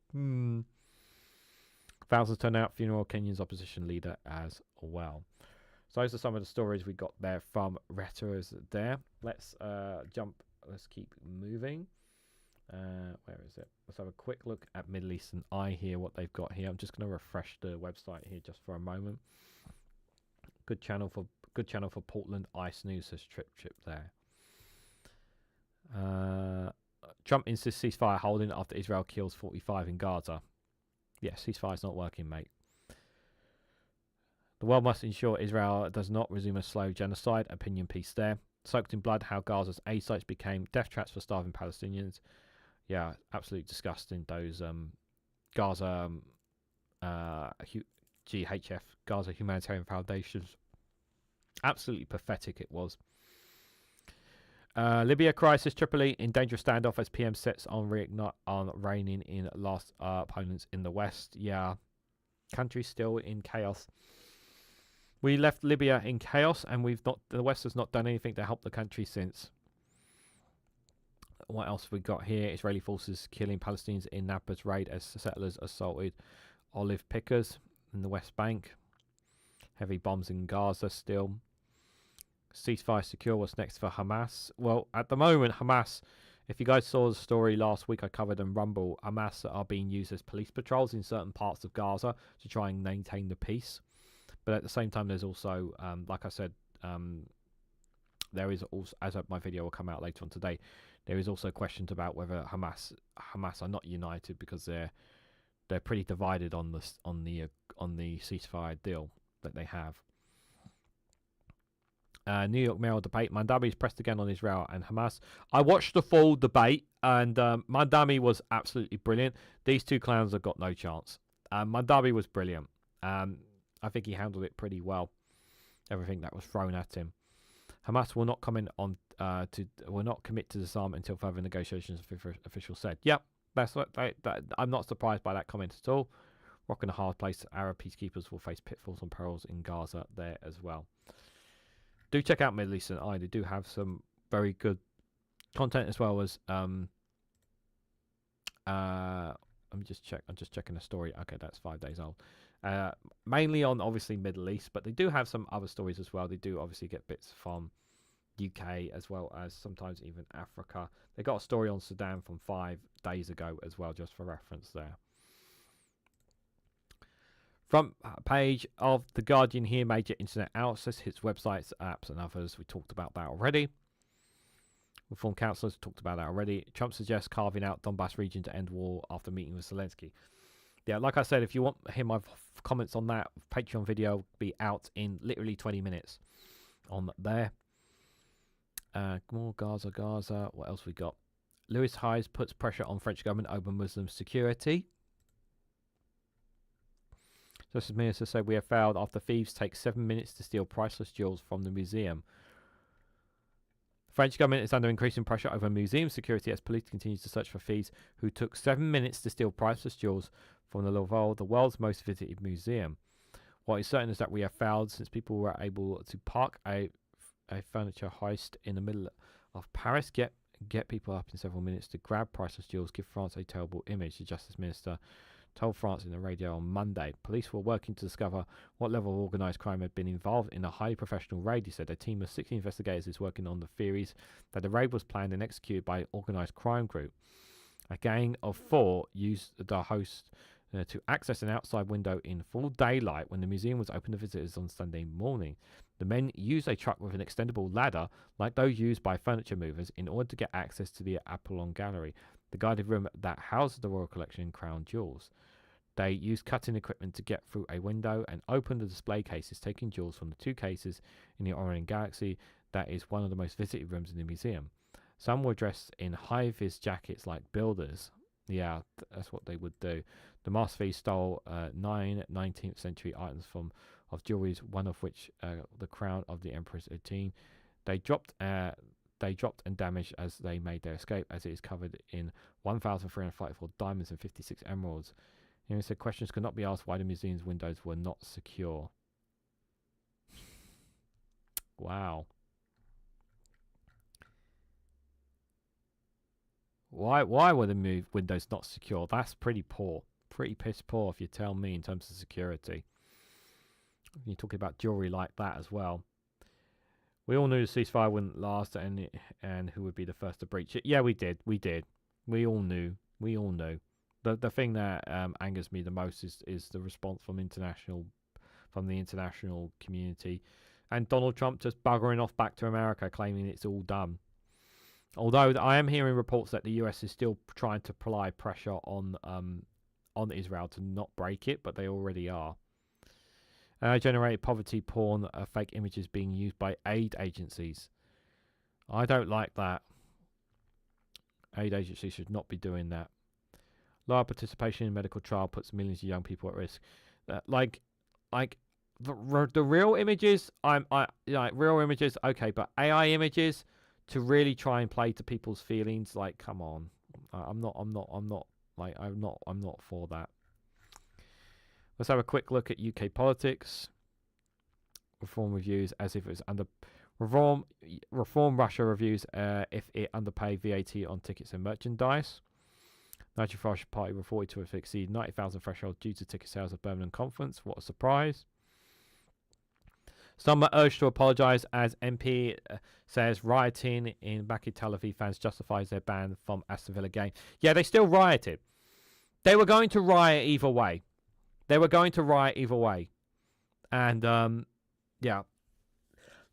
Thousands turn out. Funeral Kenya's opposition leader as well. So those are some of the stories we got there from Retters there. Let's jump. Let's keep moving. Where is it? Let's have a quick look at Middle Eastern Eye here, what they've got here. I'm just going to refresh the website here just for a moment. Good channel for Portland Ice News, says Trip there. Trump insists ceasefire holding after Israel kills 45 in Gaza. Yeah, ceasefire's not working, mate. The world must ensure Israel does not resume a slow genocide. Opinion piece there. Soaked in blood, how Gaza's aid sites became death traps for starving Palestinians. Yeah, absolutely disgusting. Those Gaza GHF, Gaza Humanitarian Foundations. Absolutely pathetic it was. Libya crisis, Tripoli in dangerous standoff as PM sets on reining in last opponents in the West. Yeah, country still in chaos. We left Libya in chaos, and the West has not done anything to help the country since. What else have we got here? Israeli forces killing Palestinians in Nablus raid as settlers assaulted olive pickers in the West Bank. Heavy bombs in Gaza still. Ceasefire secure. What's next for Hamas? Well, at the moment, Hamas, if you guys saw the story last week I covered on Rumble, Hamas are being used as police patrols in certain parts of Gaza to try and maintain the peace. But at the same time, there's also, like I said, there is also, as my video will come out later on today, there is also questions about whether Hamas are not united because they're pretty divided on the ceasefire deal that they have. New York Mayoral debate. Mandami is pressed again on Israel and Hamas. I watched the full debate, and Mandami was absolutely brilliant. These two clowns have got no chance. Mandami was brilliant. I think he handled it pretty well. Everything that was thrown at him. Hamas will not comment on will not commit to disarm until further negotiations. Officials said. Yep, that's what I'm not surprised by that comment at all. Rock in a hard place. Arab peacekeepers will face pitfalls and perils in Gaza there as well. Do check out Middle Eastern Eye. They do have some very good content as well as let me just check. I'm just checking a story. Okay, that's 5 days old. Mainly on obviously Middle East, but they do have some other stories as well. They do obviously get bits from UK as well as sometimes even Africa. They got a story on Sudan from 5 days ago as well, just for reference there. Front page of The Guardian here, major internet outlets, hits websites, apps and others. We talked about that already. Reform councillors talked about that already. Trump suggests carving out Donbass region to end war after meeting with Zelensky. Yeah, like I said, if you want to hear my comments on that, Patreon video will be out in literally 20 minutes on there. More Gaza. What else we got? Lewis Hayes puts pressure on French government over Muslim security. Justice Minister said we have failed after thieves take 7 minutes to steal priceless jewels from the museum. The French government is under increasing pressure over museum security as police continues to search for thieves who took 7 minutes to steal priceless jewels from the Louvre, the world's most visited museum. What is certain is that we have failed since people were able to park a furniture heist in the middle of Paris, get people up in several minutes to grab priceless jewels, give France a terrible image, the Justice Minister told France in the radio on Monday. Police were working to discover what level of organised crime had been involved in a highly professional raid, he said. A team of 60 investigators is working on the theories that the raid was planned and executed by an organised crime group. A gang of 4 used the host to access an outside window in full daylight when the museum was open to visitors on Sunday morning. The men used a truck with an extendable ladder, like those used by furniture movers, in order to get access to the Apollon Gallery, the guarded room that housed the Royal Collection and Crown Jewels. They used cutting equipment to get through a window and open the display cases, taking jewels from the 2 cases in the Orient Galaxy that is one of the most visited rooms in the museum. Some were dressed in high-vis jackets like builders. Yeah, that's what they would do. The masked thieves stole 9 19th century items of jewelry, one of which the crown of the Empress Eugenie. They dropped and damaged as they made their escape, as it is covered in 1,344 diamonds and 56 emeralds. He said questions could not be asked why the museum's windows were not secure. Wow. Why were the windows not secure? That's pretty poor. Pretty piss poor, if you tell me, in terms of security. You're talking about jewelry like that as well. We all knew the ceasefire wouldn't last, and who would be the first to breach it. Yeah, we did. We all knew. The thing that angers me the most is the response from the international community, and Donald Trump just buggering off back to America, claiming it's all done. Although I am hearing reports that the US is still trying to apply pressure on Israel to not break it, but they already are. Generated poverty porn, fake images being used by aid agencies. I don't like that. Aid agencies should not be doing that. Lower participation in medical trial puts millions of young people at risk. The real images, real images, okay, but AI images to really try and play to people's feelings, like, come on, I'm not for that. Let's have a quick look at UK politics. Reform reviews as if it was under reform. Russia reviews if it underpaid VAT on tickets and merchandise. Nigel Farage party reported to have exceeded 90,000 threshold due to ticket sales of Birmingham Conference. What a surprise. Some are urged to apologise as MP says rioting in Mackie Tel Aviv fans justifies their ban from Aston Villa game. Yeah, they still rioted. They were going to riot either way. And, yeah.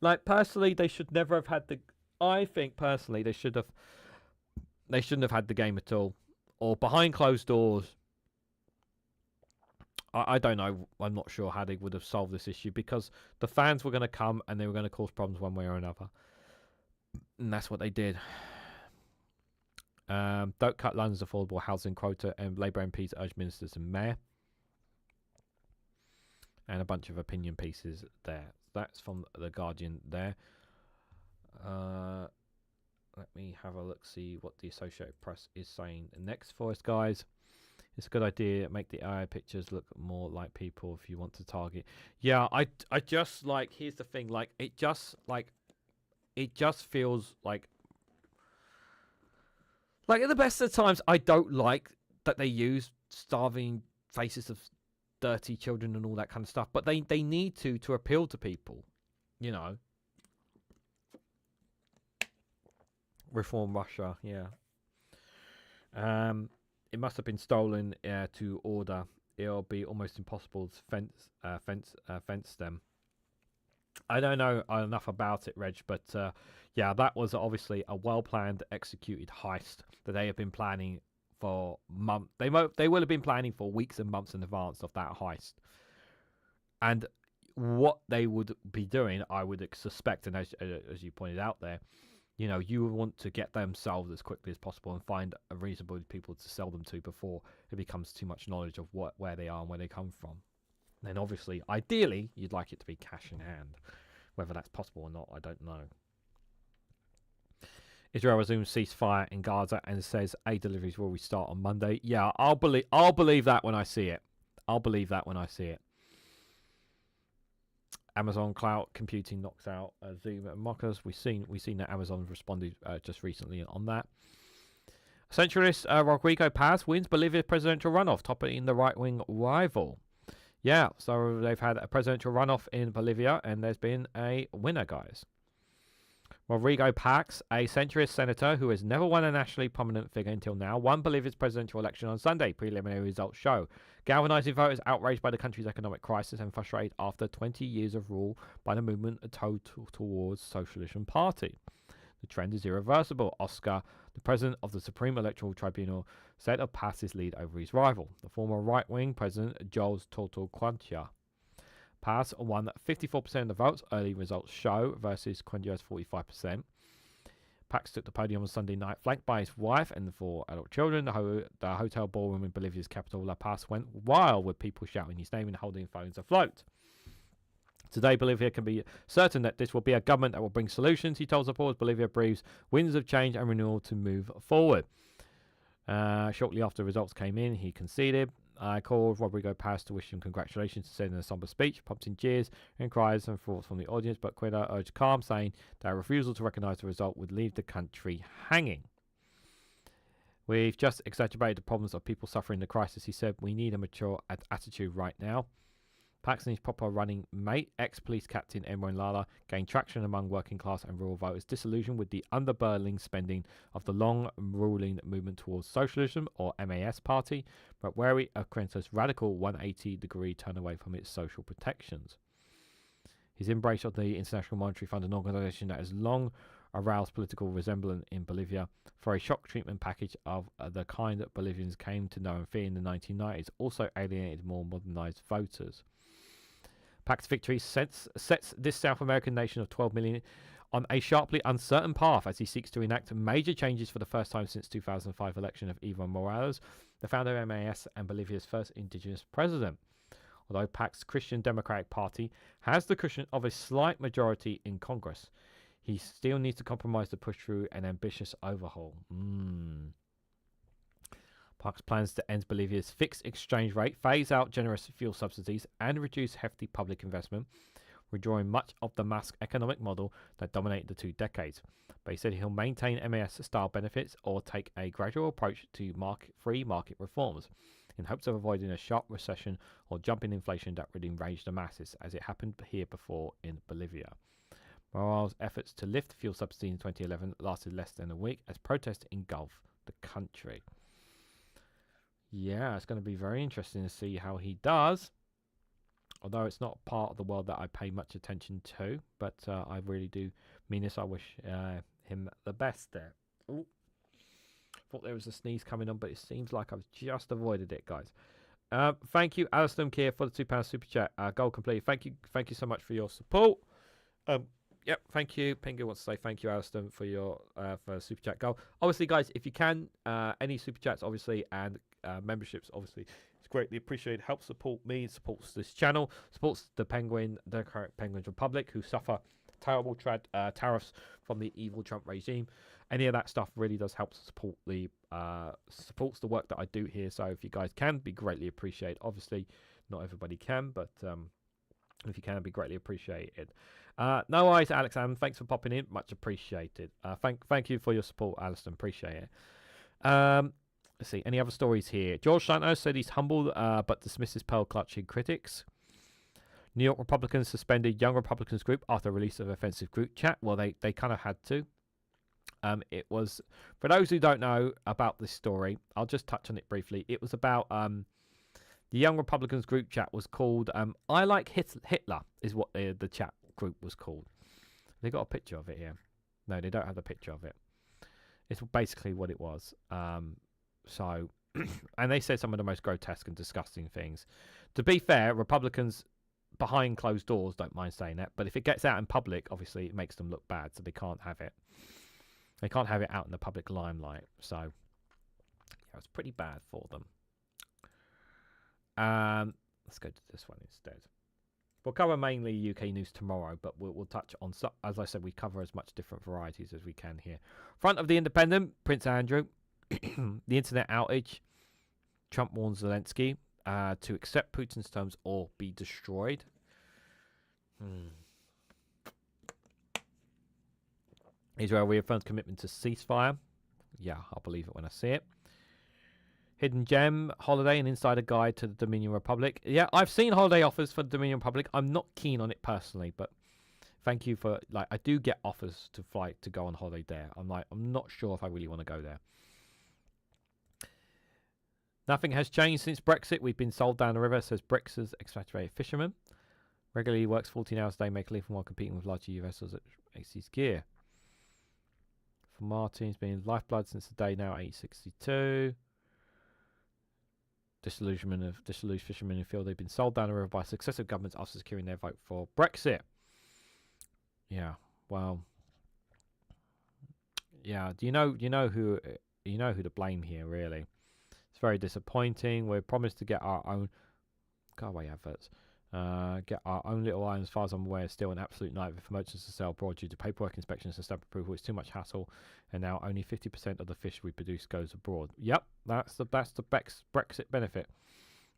Like, personally, they should never have had the... I think, personally, they shouldn't have had the game at all. Or behind closed doors. I don't know. I'm not sure how they would have solved this issue, because the fans were going to come and they were going to cause problems one way or another. And that's what they did. Don't cut London's affordable housing quota, and Labour MPs urge ministers and mayor. And a bunch of opinion pieces there. That's from The Guardian there. Let me have a look, see what the Associated Press is saying next for us, guys. It's a good idea. Make the AI pictures look more like people if you want to target. Yeah, I just, like, here's the thing. Like, it just feels like at the best of the times, I don't like that they use starving faces of dirty children and all that kind of stuff. But they need to appeal to people, you know. Reform Russia, yeah. It must have been stolen to order. It'll be almost impossible to fence them. I don't know enough about it, Reg, but yeah, that was obviously a well-planned, executed heist that they have been planning for months. They will have been planning for weeks and months in advance of that heist. And what they would be doing, I would suspect, and as you pointed out there, you know, you would want to get them solved as quickly as possible and find a reasonable people to sell them to before it becomes too much knowledge of where they are and where they come from. Then obviously, ideally, you'd like it to be cash in hand. Whether that's possible or not, I don't know. Israel resumes ceasefire in Gaza and says aid deliveries will restart on Monday. Yeah, I'll believe that when I see it. Amazon cloud computing knocks out Zoom and mockers. We've seen that Amazon responded just recently on that. Centralist Rodrigo Paz wins Bolivia presidential runoff, topping the right-wing rival. Yeah, so they've had a presidential runoff in Bolivia, and there's been a winner, guys. Rodrigo Pax, a centrist senator who has never won a nationally prominent figure until now, won Bolivia's presidential election on Sunday, preliminary results show, galvanizing voters outraged by the country's economic crisis and frustrated after 20 years of rule by the movement towards socialism party. The trend is irreversible, Oscar, the president of the Supreme Electoral Tribunal, said of Paz's lead over his rival, the former right-wing president Jules Quantia. Paz won 54% of the votes, early results show, versus Quantia's 45%. Pax took the podium on Sunday night, flanked by his wife and 4 adult children. The hotel ballroom in Bolivia's capital, La Paz, went wild with people shouting his name and holding phones afloat. Today, Bolivia can be certain that this will be a government that will bring solutions, he told supporters. Bolivia breathes winds of change and renewal to move forward. Shortly after the results came in, he conceded. I called Rodrigo Paz to wish him congratulations, said in a somber speech, prompting cheers and cries and thoughts from the audience, but Quetta urged calm, saying that a refusal to recognise the result would leave the country hanging. We've just exacerbated the problems of people suffering the crisis, he said. We need a mature attitude right now. Pax and his proper running mate, ex-police captain Emron Lala, gained traction among working class and rural voters, disillusioned with the underburling spending of the long-ruling movement towards socialism, or MAS party, but wary of Quentin's radical 180-degree turn away from its social protections. His embrace of the International Monetary Fund, an organisation that has long aroused political resentment in Bolivia for a shock treatment package of the kind that Bolivians came to know and fear in the 1990s, also alienated more modernised voters. Pac's victory sets this South American nation of 12 million on a sharply uncertain path as he seeks to enact major changes for the first time since 2005 election of Evo Morales, the founder of MAS and Bolivia's first indigenous president. Although Pac's Christian Democratic Party has the cushion of a slight majority in Congress, he still needs to compromise to push through an ambitious overhaul. Pax plans to end Bolivia's fixed exchange rate, phase out generous fuel subsidies, and reduce hefty public investment, withdrawing much of the mask economic model that dominated the 2 decades. But he said he'll maintain MAS-style benefits or take a gradual approach to free market reforms, in hopes of avoiding a sharp recession or jump in inflation that would enrage the masses, as it happened here before in Bolivia. Morales' efforts to lift fuel subsidies in 2011 lasted less than a week as protests engulfed the country. Yeah, it's going to be very interesting to see how he does. Although it's not part of the world that I pay much attention to. But I really do mean this. I wish him the best there. Ooh. Thought there was a sneeze coming on, but it seems like I've just avoided it, guys. Thank you, Alistair Kier, for the £2 super chat. Goal complete. Thank you so much for your support. Yep, thank you. Penguin wants to say thank you, Alistair, for your for super chat goal. Obviously, guys, if you can, any super chats, obviously, and memberships, obviously, it's greatly appreciated. Helps support me, supports this channel, supports the current Penguins Republic, who suffer terrible tariffs from the evil Trump regime. Any of that stuff really does help support supports the work that I do here. So if you guys can, be greatly appreciated. Obviously, not everybody can, but if you can, it'd be greatly appreciated. No worries, Alex Am. Thanks for popping in. Much appreciated. Thank you for your support, Alison. Appreciate it. Let's see. Any other stories here? George Santos said he's humbled but dismisses pearl-clutching critics. New York Republicans suspended Young Republicans group after release of offensive group chat. Well, they kind of had to. It was, for those who don't know about this story, I'll just touch on it briefly. It was about the Young Republicans group chat was called I Like Hitler is what the chat group was called. They got a picture of it here. No, they don't have the picture of it. It's basically what it was. So, and they said some of the most grotesque and disgusting things. To be fair, Republicans behind closed doors don't mind saying that, but if it gets out in public, obviously it makes them look bad, so they can't have it. They can't have it out in the public limelight. So, yeah, it's pretty bad for them. Let's go to this one instead. We'll cover mainly UK news tomorrow, but we'll touch on, as I said, we cover as much different varieties as we can here. Front of the Independent, Prince Andrew. The internet outage. Trump warns Zelensky to accept Putin's terms or be destroyed. Israel reaffirms commitment to ceasefire. Yeah, I'll believe it when I see it. Hidden Gem, Holiday, an insider guide to the Dominion Republic. Yeah, I've seen holiday offers for the Dominion Republic. I'm not keen on it personally, but if thank you for, like, I do get offers to fly to go on holiday there. I'm like, I'm not sure if I really want to go there. Nothing has changed since Brexit. We've been sold down the river, says Brex's expatriated fisherman. Regularly works 14 hours a day, make a living while competing with large EU vessels at AC's gear. For Martin, he's been in lifeblood since the day now, 862. Disillusioned fishermen who feel they've been sold down the river by successive governments after securing their vote for Brexit. Yeah, well, yeah. Do you know who to blame here? Really, it's very disappointing. We're promised to get our own. Go away, adverts. Get our own little island. As far as I'm aware, it's still an absolute nightmare for merchants to sell abroad due to paperwork, inspections, and stamp approval. It's too much hassle, and now only 50% of the fish we produce goes abroad. Yep, that's the Brexit benefit.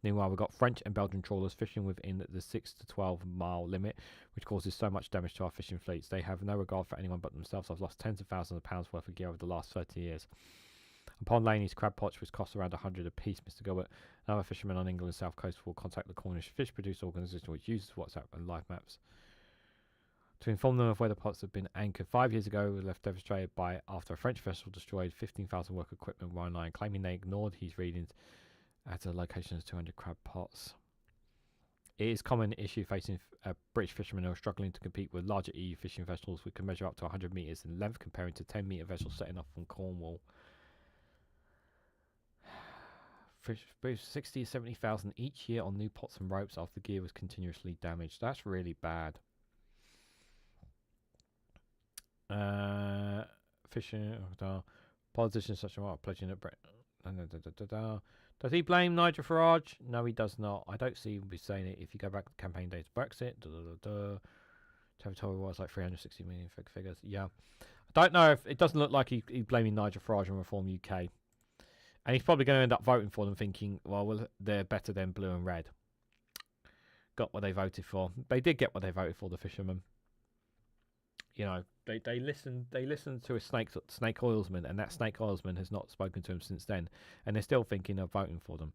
Meanwhile, we've got French and Belgian trawlers fishing within the 6 to 12 mile limit, which causes so much damage to our fishing fleets. They have no regard for anyone but themselves. I've lost tens of thousands of pounds worth of gear over the last 30 years. Upon laying these crab pots, which cost around 100 apiece, Mr. Gilbert, another fisherman on England's south coast will contact the Cornish Fish Producer Organisation, which uses WhatsApp and live maps to inform them of where the pots have been anchored. 5 years ago, we were left devastated after a French vessel destroyed 15,000 work equipment while line, claiming they ignored his readings at a location of 200 crab pots. It is a common issue facing British fishermen who are struggling to compete with larger EU fishing vessels, which can measure up to 100 metres in length, comparing to 10-metre vessels setting off from Cornwall. Fish 60 to 70,000 each year on new pots and ropes after the gear was continuously damaged. That's really bad. Fishing politicians such as pledging at Does he blame Nigel Farage? No, he does not. I don't see him be saying it. If you go back to campaign days, Brexit, territory was like 360 million figures. Yeah, I don't know if it doesn't look like he's blaming Nigel Farage and Reform UK. And he's probably going to end up voting for them, thinking, well, they're better than blue and red. Got what they voted for. They did get what they voted for, the fishermen. You know, they listened to a snake oilsman, and that snake oilsman has not spoken to him since then. And they're still thinking of voting for them.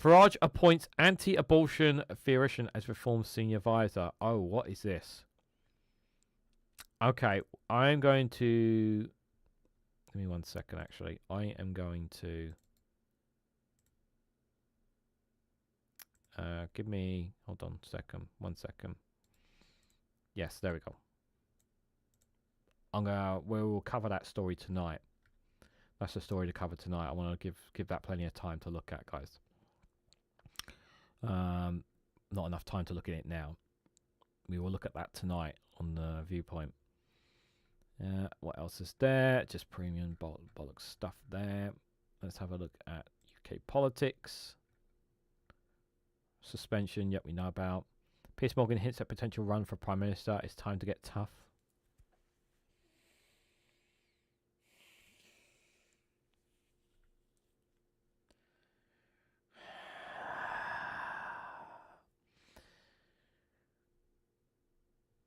Farage appoints anti-abortion theorician as Reform senior advisor. Oh, what is this? Okay, I am going to... Give me 1 second, actually. I am going to... give me... Hold on a second. 1 second. Yes, there we go. We will cover that story tonight. That's the story to cover tonight. I want to give that plenty of time to look at, guys. Not enough time to look at it now. We will look at that tonight on the Viewpoint. What else is there? Just premium bollocks stuff there. Let's have a look at UK politics. Suspension, yep, we know about. Piers Morgan hints at potential run for Prime Minister. It's time to get tough.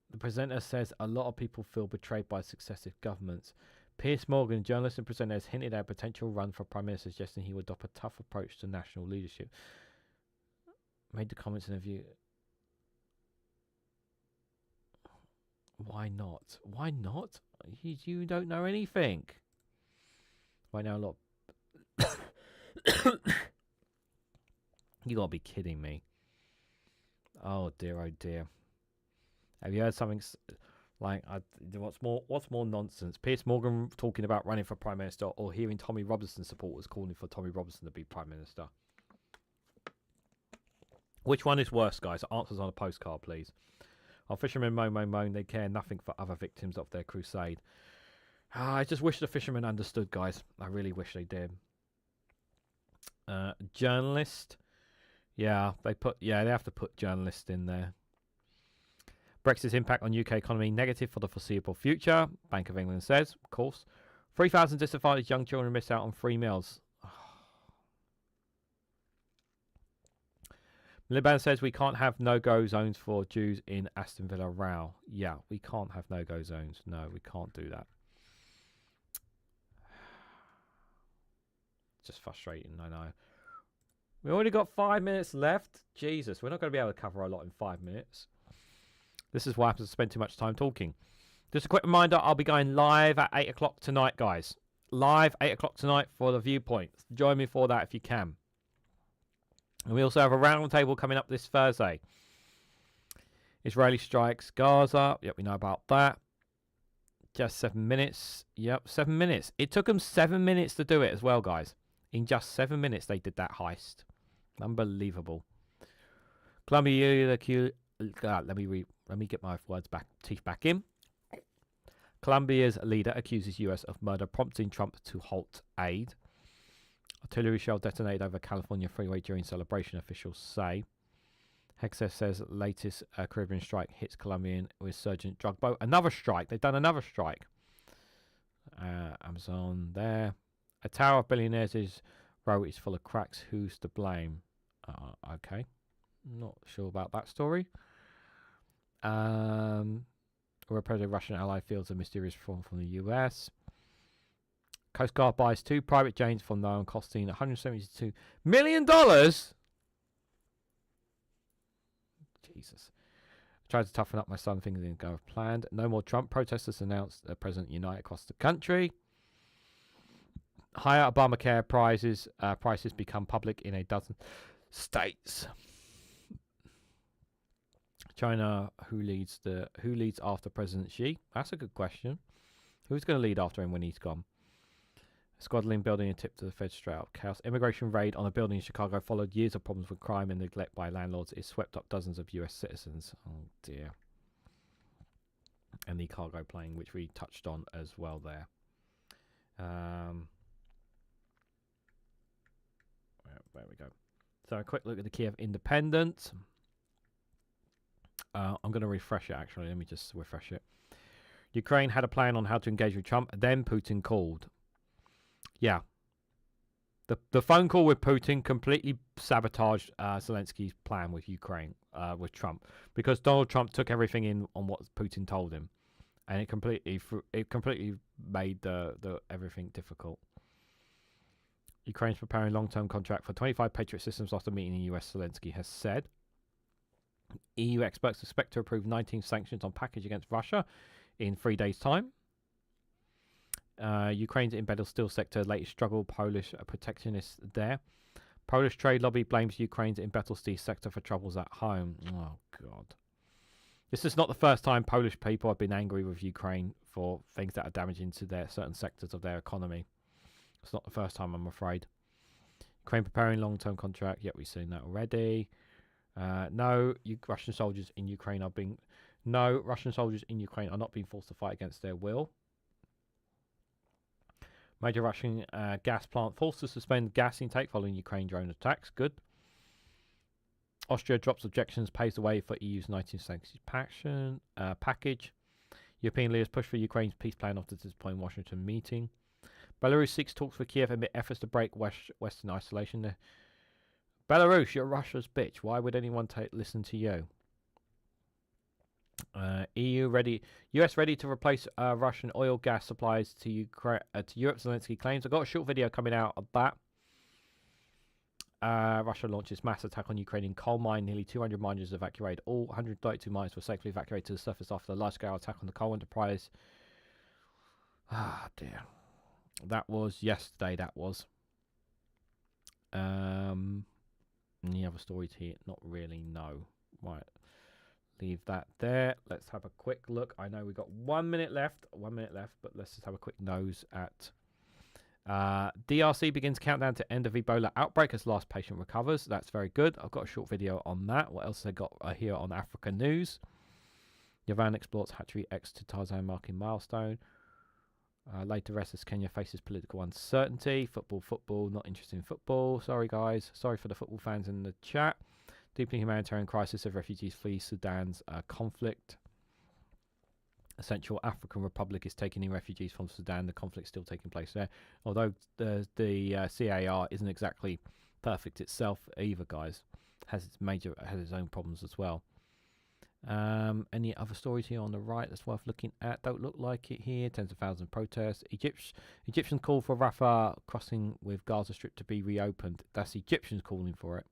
The presenter says a lot of people feel betrayed by successive governments. Piers Morgan, journalist and presenter, has hinted at a potential run for Prime Minister, suggesting he would adopt a tough approach to national leadership. Made the comments in a view. Why not? Why not? You don't know anything. Right now, a lot. You gotta be kidding me. Oh dear, oh dear. Have you heard something like what's more nonsense? Piers Morgan talking about running for Prime Minister, or hearing Tommy Robinson supporters calling for Tommy Robinson to be Prime Minister? Which one is worse, guys? Answers on a postcard, please. Our fishermen moan. They care nothing for other victims of their crusade. I just wish the fishermen understood, guys. I really wish they did. Journalist. Yeah, they have to put journalist in there. Brexit's impact on UK economy negative for the foreseeable future, Bank of England says, of course. 3,000 disadvantaged young children miss out on free meals. Liban says we can't have no-go zones for Jews in Aston Villa Row. Yeah, we can't have no-go zones. No, we can't do that. It's just frustrating, I know. We already got 5 minutes left. Jesus, we're not going to be able to cover a lot in 5 minutes. This is why I have to spend too much time talking. Just a quick reminder, I'll be going live at 8 o'clock tonight, guys. Live, 8 o'clock tonight for the Viewpoint. Join me for that if you can. And we also have a round table coming up this Thursday. Israeli strikes Gaza. Yep, we know about that. Just 7 minutes. Yep, 7 minutes. It took them 7 minutes to do it as well, guys. In just 7 minutes, they did that heist. Unbelievable. Colombia, let me get my teeth back in. Colombia's leader accuses US of murder, prompting Trump to halt aid. Artillery shell detonated over California freeway during celebration, officials say. Hexas says latest Caribbean strike hits Colombian resurgent drug boat. Another strike. They've done another strike. Amazon there. A tower of billionaires' row is full of cracks. Who's to blame? Okay. Not sure about that story. Where President Russian ally fields a mysterious form from the US. Coast Guard buys 2 private jets from Noam, costing $172 million. Jesus. Tried to toughen up my son, things didn't go as planned. No more Trump protesters announced the president unite across the country. Higher Obamacare prices become public in a dozen states. China, who leads after President Xi? That's a good question. Who's going to lead after him when he's gone? Squaddling building a tip to the Fed straight up chaos. Immigration raid on a building in Chicago followed years of problems with crime and neglect by landlords. It swept up dozens of US citizens. Oh dear. And the cargo plane, which we touched on as well there. There we go. So a quick look at the Kiev Independent. I'm going to refresh it, actually. Let me just refresh it. Ukraine had a plan on how to engage with Trump. Then Putin called. Yeah. The phone call with Putin completely sabotaged Zelensky's plan with Ukraine, with Trump. Because Donald Trump took everything in on what Putin told him. And it completely made the everything difficult. Ukraine's preparing long-term contract for 25 Patriot systems after meeting in the US, Zelensky has said. EU experts expect to approve 19 sanctions on package against Russia in 3 days' time. Ukraine's embedded steel sector latest struggle. Polish protectionists there. Polish trade lobby blames Ukraine's embedded steel sector for troubles at home. Oh God! This is not the first time Polish people have been angry with Ukraine for things that are damaging to their certain sectors of their economy. It's not the first time, I'm afraid. Ukraine preparing long-term contract. Yep, we've seen that already. Russian soldiers in Ukraine are not being forced to fight against their will. Major Russian gas plant forced to suspend gas intake following Ukraine drone attacks. Good. Austria drops objections, paves the way for EU's 19 sanctions package. European leaders push for Ukraine's peace plan after disappointing Washington meeting. Belarus seeks talks with Kiev amid efforts to break Western isolation. Belarus, you're Russia's bitch. Why would anyone listen to you? US ready to replace Russian oil gas supplies to Ukraine to Europe. Zelensky claims. I've got a short video coming out of that. Russia launches mass attack on Ukrainian coal mine. Nearly 200 miners evacuated. All 132 mines were safely evacuated to the surface after a large-scale attack on the coal enterprise. Ah, dear. That was yesterday. That was. Any other stories here? Not really. No. Right. Leave that there. Let's have a quick look. I know we've got 1 minute left. 1 minute left, but let's just have a quick nose at. DRC begins countdown to end of Ebola outbreak as last patient recovers. That's very good. I've got a short video on that. What else have I got here on Africa News? Yavan exploits Hatchery X to Tarzan marking milestone. Later rests Kenya faces political uncertainty. Football, not interested in football. Sorry, guys. Sorry for the football fans in the chat. Deeply humanitarian crisis of refugees flee Sudan's conflict. A Central African Republic is taking in refugees from Sudan. The conflict still taking place there. Although the CAR isn't exactly perfect itself either, guys. Has its own problems as well. Any other stories here on the right that's worth looking at? Don't look like it here. Tens of thousands of protests. Egyptians call for Rafah crossing with Gaza Strip to be reopened. That's Egyptians calling for it.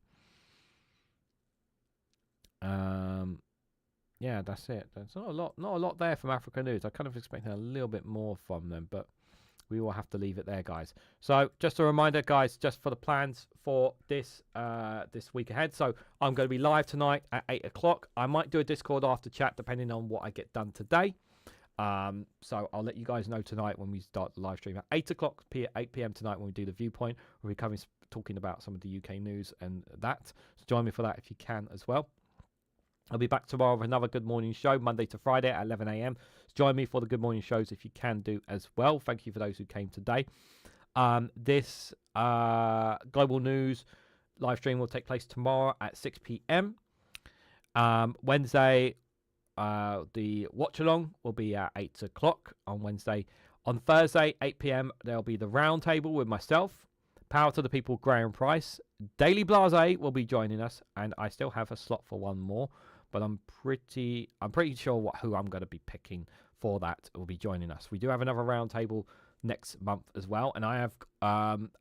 Yeah, that's it. There's not a lot there from Africa News. I kind of expected a little bit more from them, but we will have to leave it there, guys. So just a reminder, guys, just for the plans for this this week ahead. So I'm going to be live tonight at 8 o'clock. I might do a Discord after chat, depending on what I get done today. So I'll let you guys know tonight when we start the live stream at 8 o'clock, 8 p.m. tonight when we do the viewpoint. We'll be coming talking about some of the UK news and that. So join me for that if you can as well. I'll be back tomorrow with another Good Morning Show, Monday to Friday at 11 a.m. So join me for the Good Morning Shows if you can do as well. Thank you for those who came today. This Global News live stream will take place tomorrow at 6 p.m. Wednesday, the watch along will be at 8 o'clock on Wednesday. On Thursday, 8 p.m., there'll be the round table with myself, Power to the People, Graham Price. Daily Blase will be joining us, and I still have a slot for one more, but I'm pretty sure who I'm going to be picking for that will be joining us. We do have another round table next month as well, and I have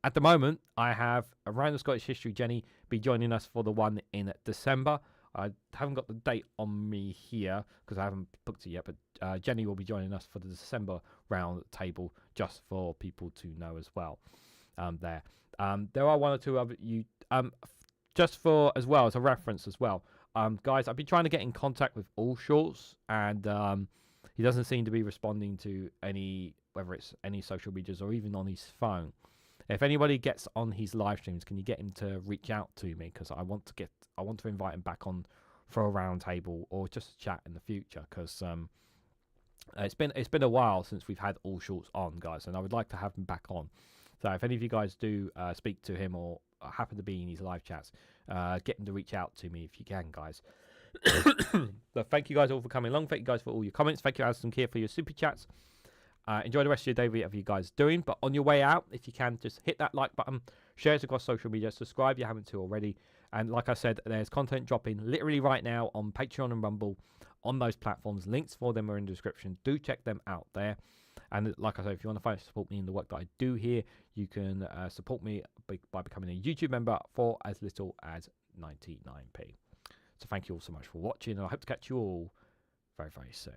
at the moment I have Around the Scottish History Jenny be joining us for the one in December. I haven't got the date on me here because I haven't booked it yet, but Jenny will be joining us for the December round table, just for people to know as well. There are one or two other just for as well as a reference as well. Guys, I've been trying to get in contact with All Shorts, and he doesn't seem to be responding to whether it's any social medias or even on his phone. If anybody gets on his live streams, can you get him to reach out to me? Because I want to invite him back on for a round table or just a chat in the future. Because it's been a while since we've had All Shorts on, guys, and I would like to have him back on. So if any of you guys do speak to him or happen to be in his live chats, get him to reach out to me if you can, guys. But thank you guys all for coming along. Thank you guys for all your comments. Thank you, Alison Keir, for your super chats. Enjoy the rest of your day, whatever you guys are doing. But on your way out, if you can, just hit that like button, share it across social media, subscribe if you haven't to already. And like I said, there's content dropping literally right now on Patreon and Rumble on those platforms. Links for them are in the description. Do check them out there. And like I said, if you want to support me in the work that I do here, you can support me by becoming a YouTube member for as little as 99p. So thank you all so much for watching, and I hope to catch you all very, very soon.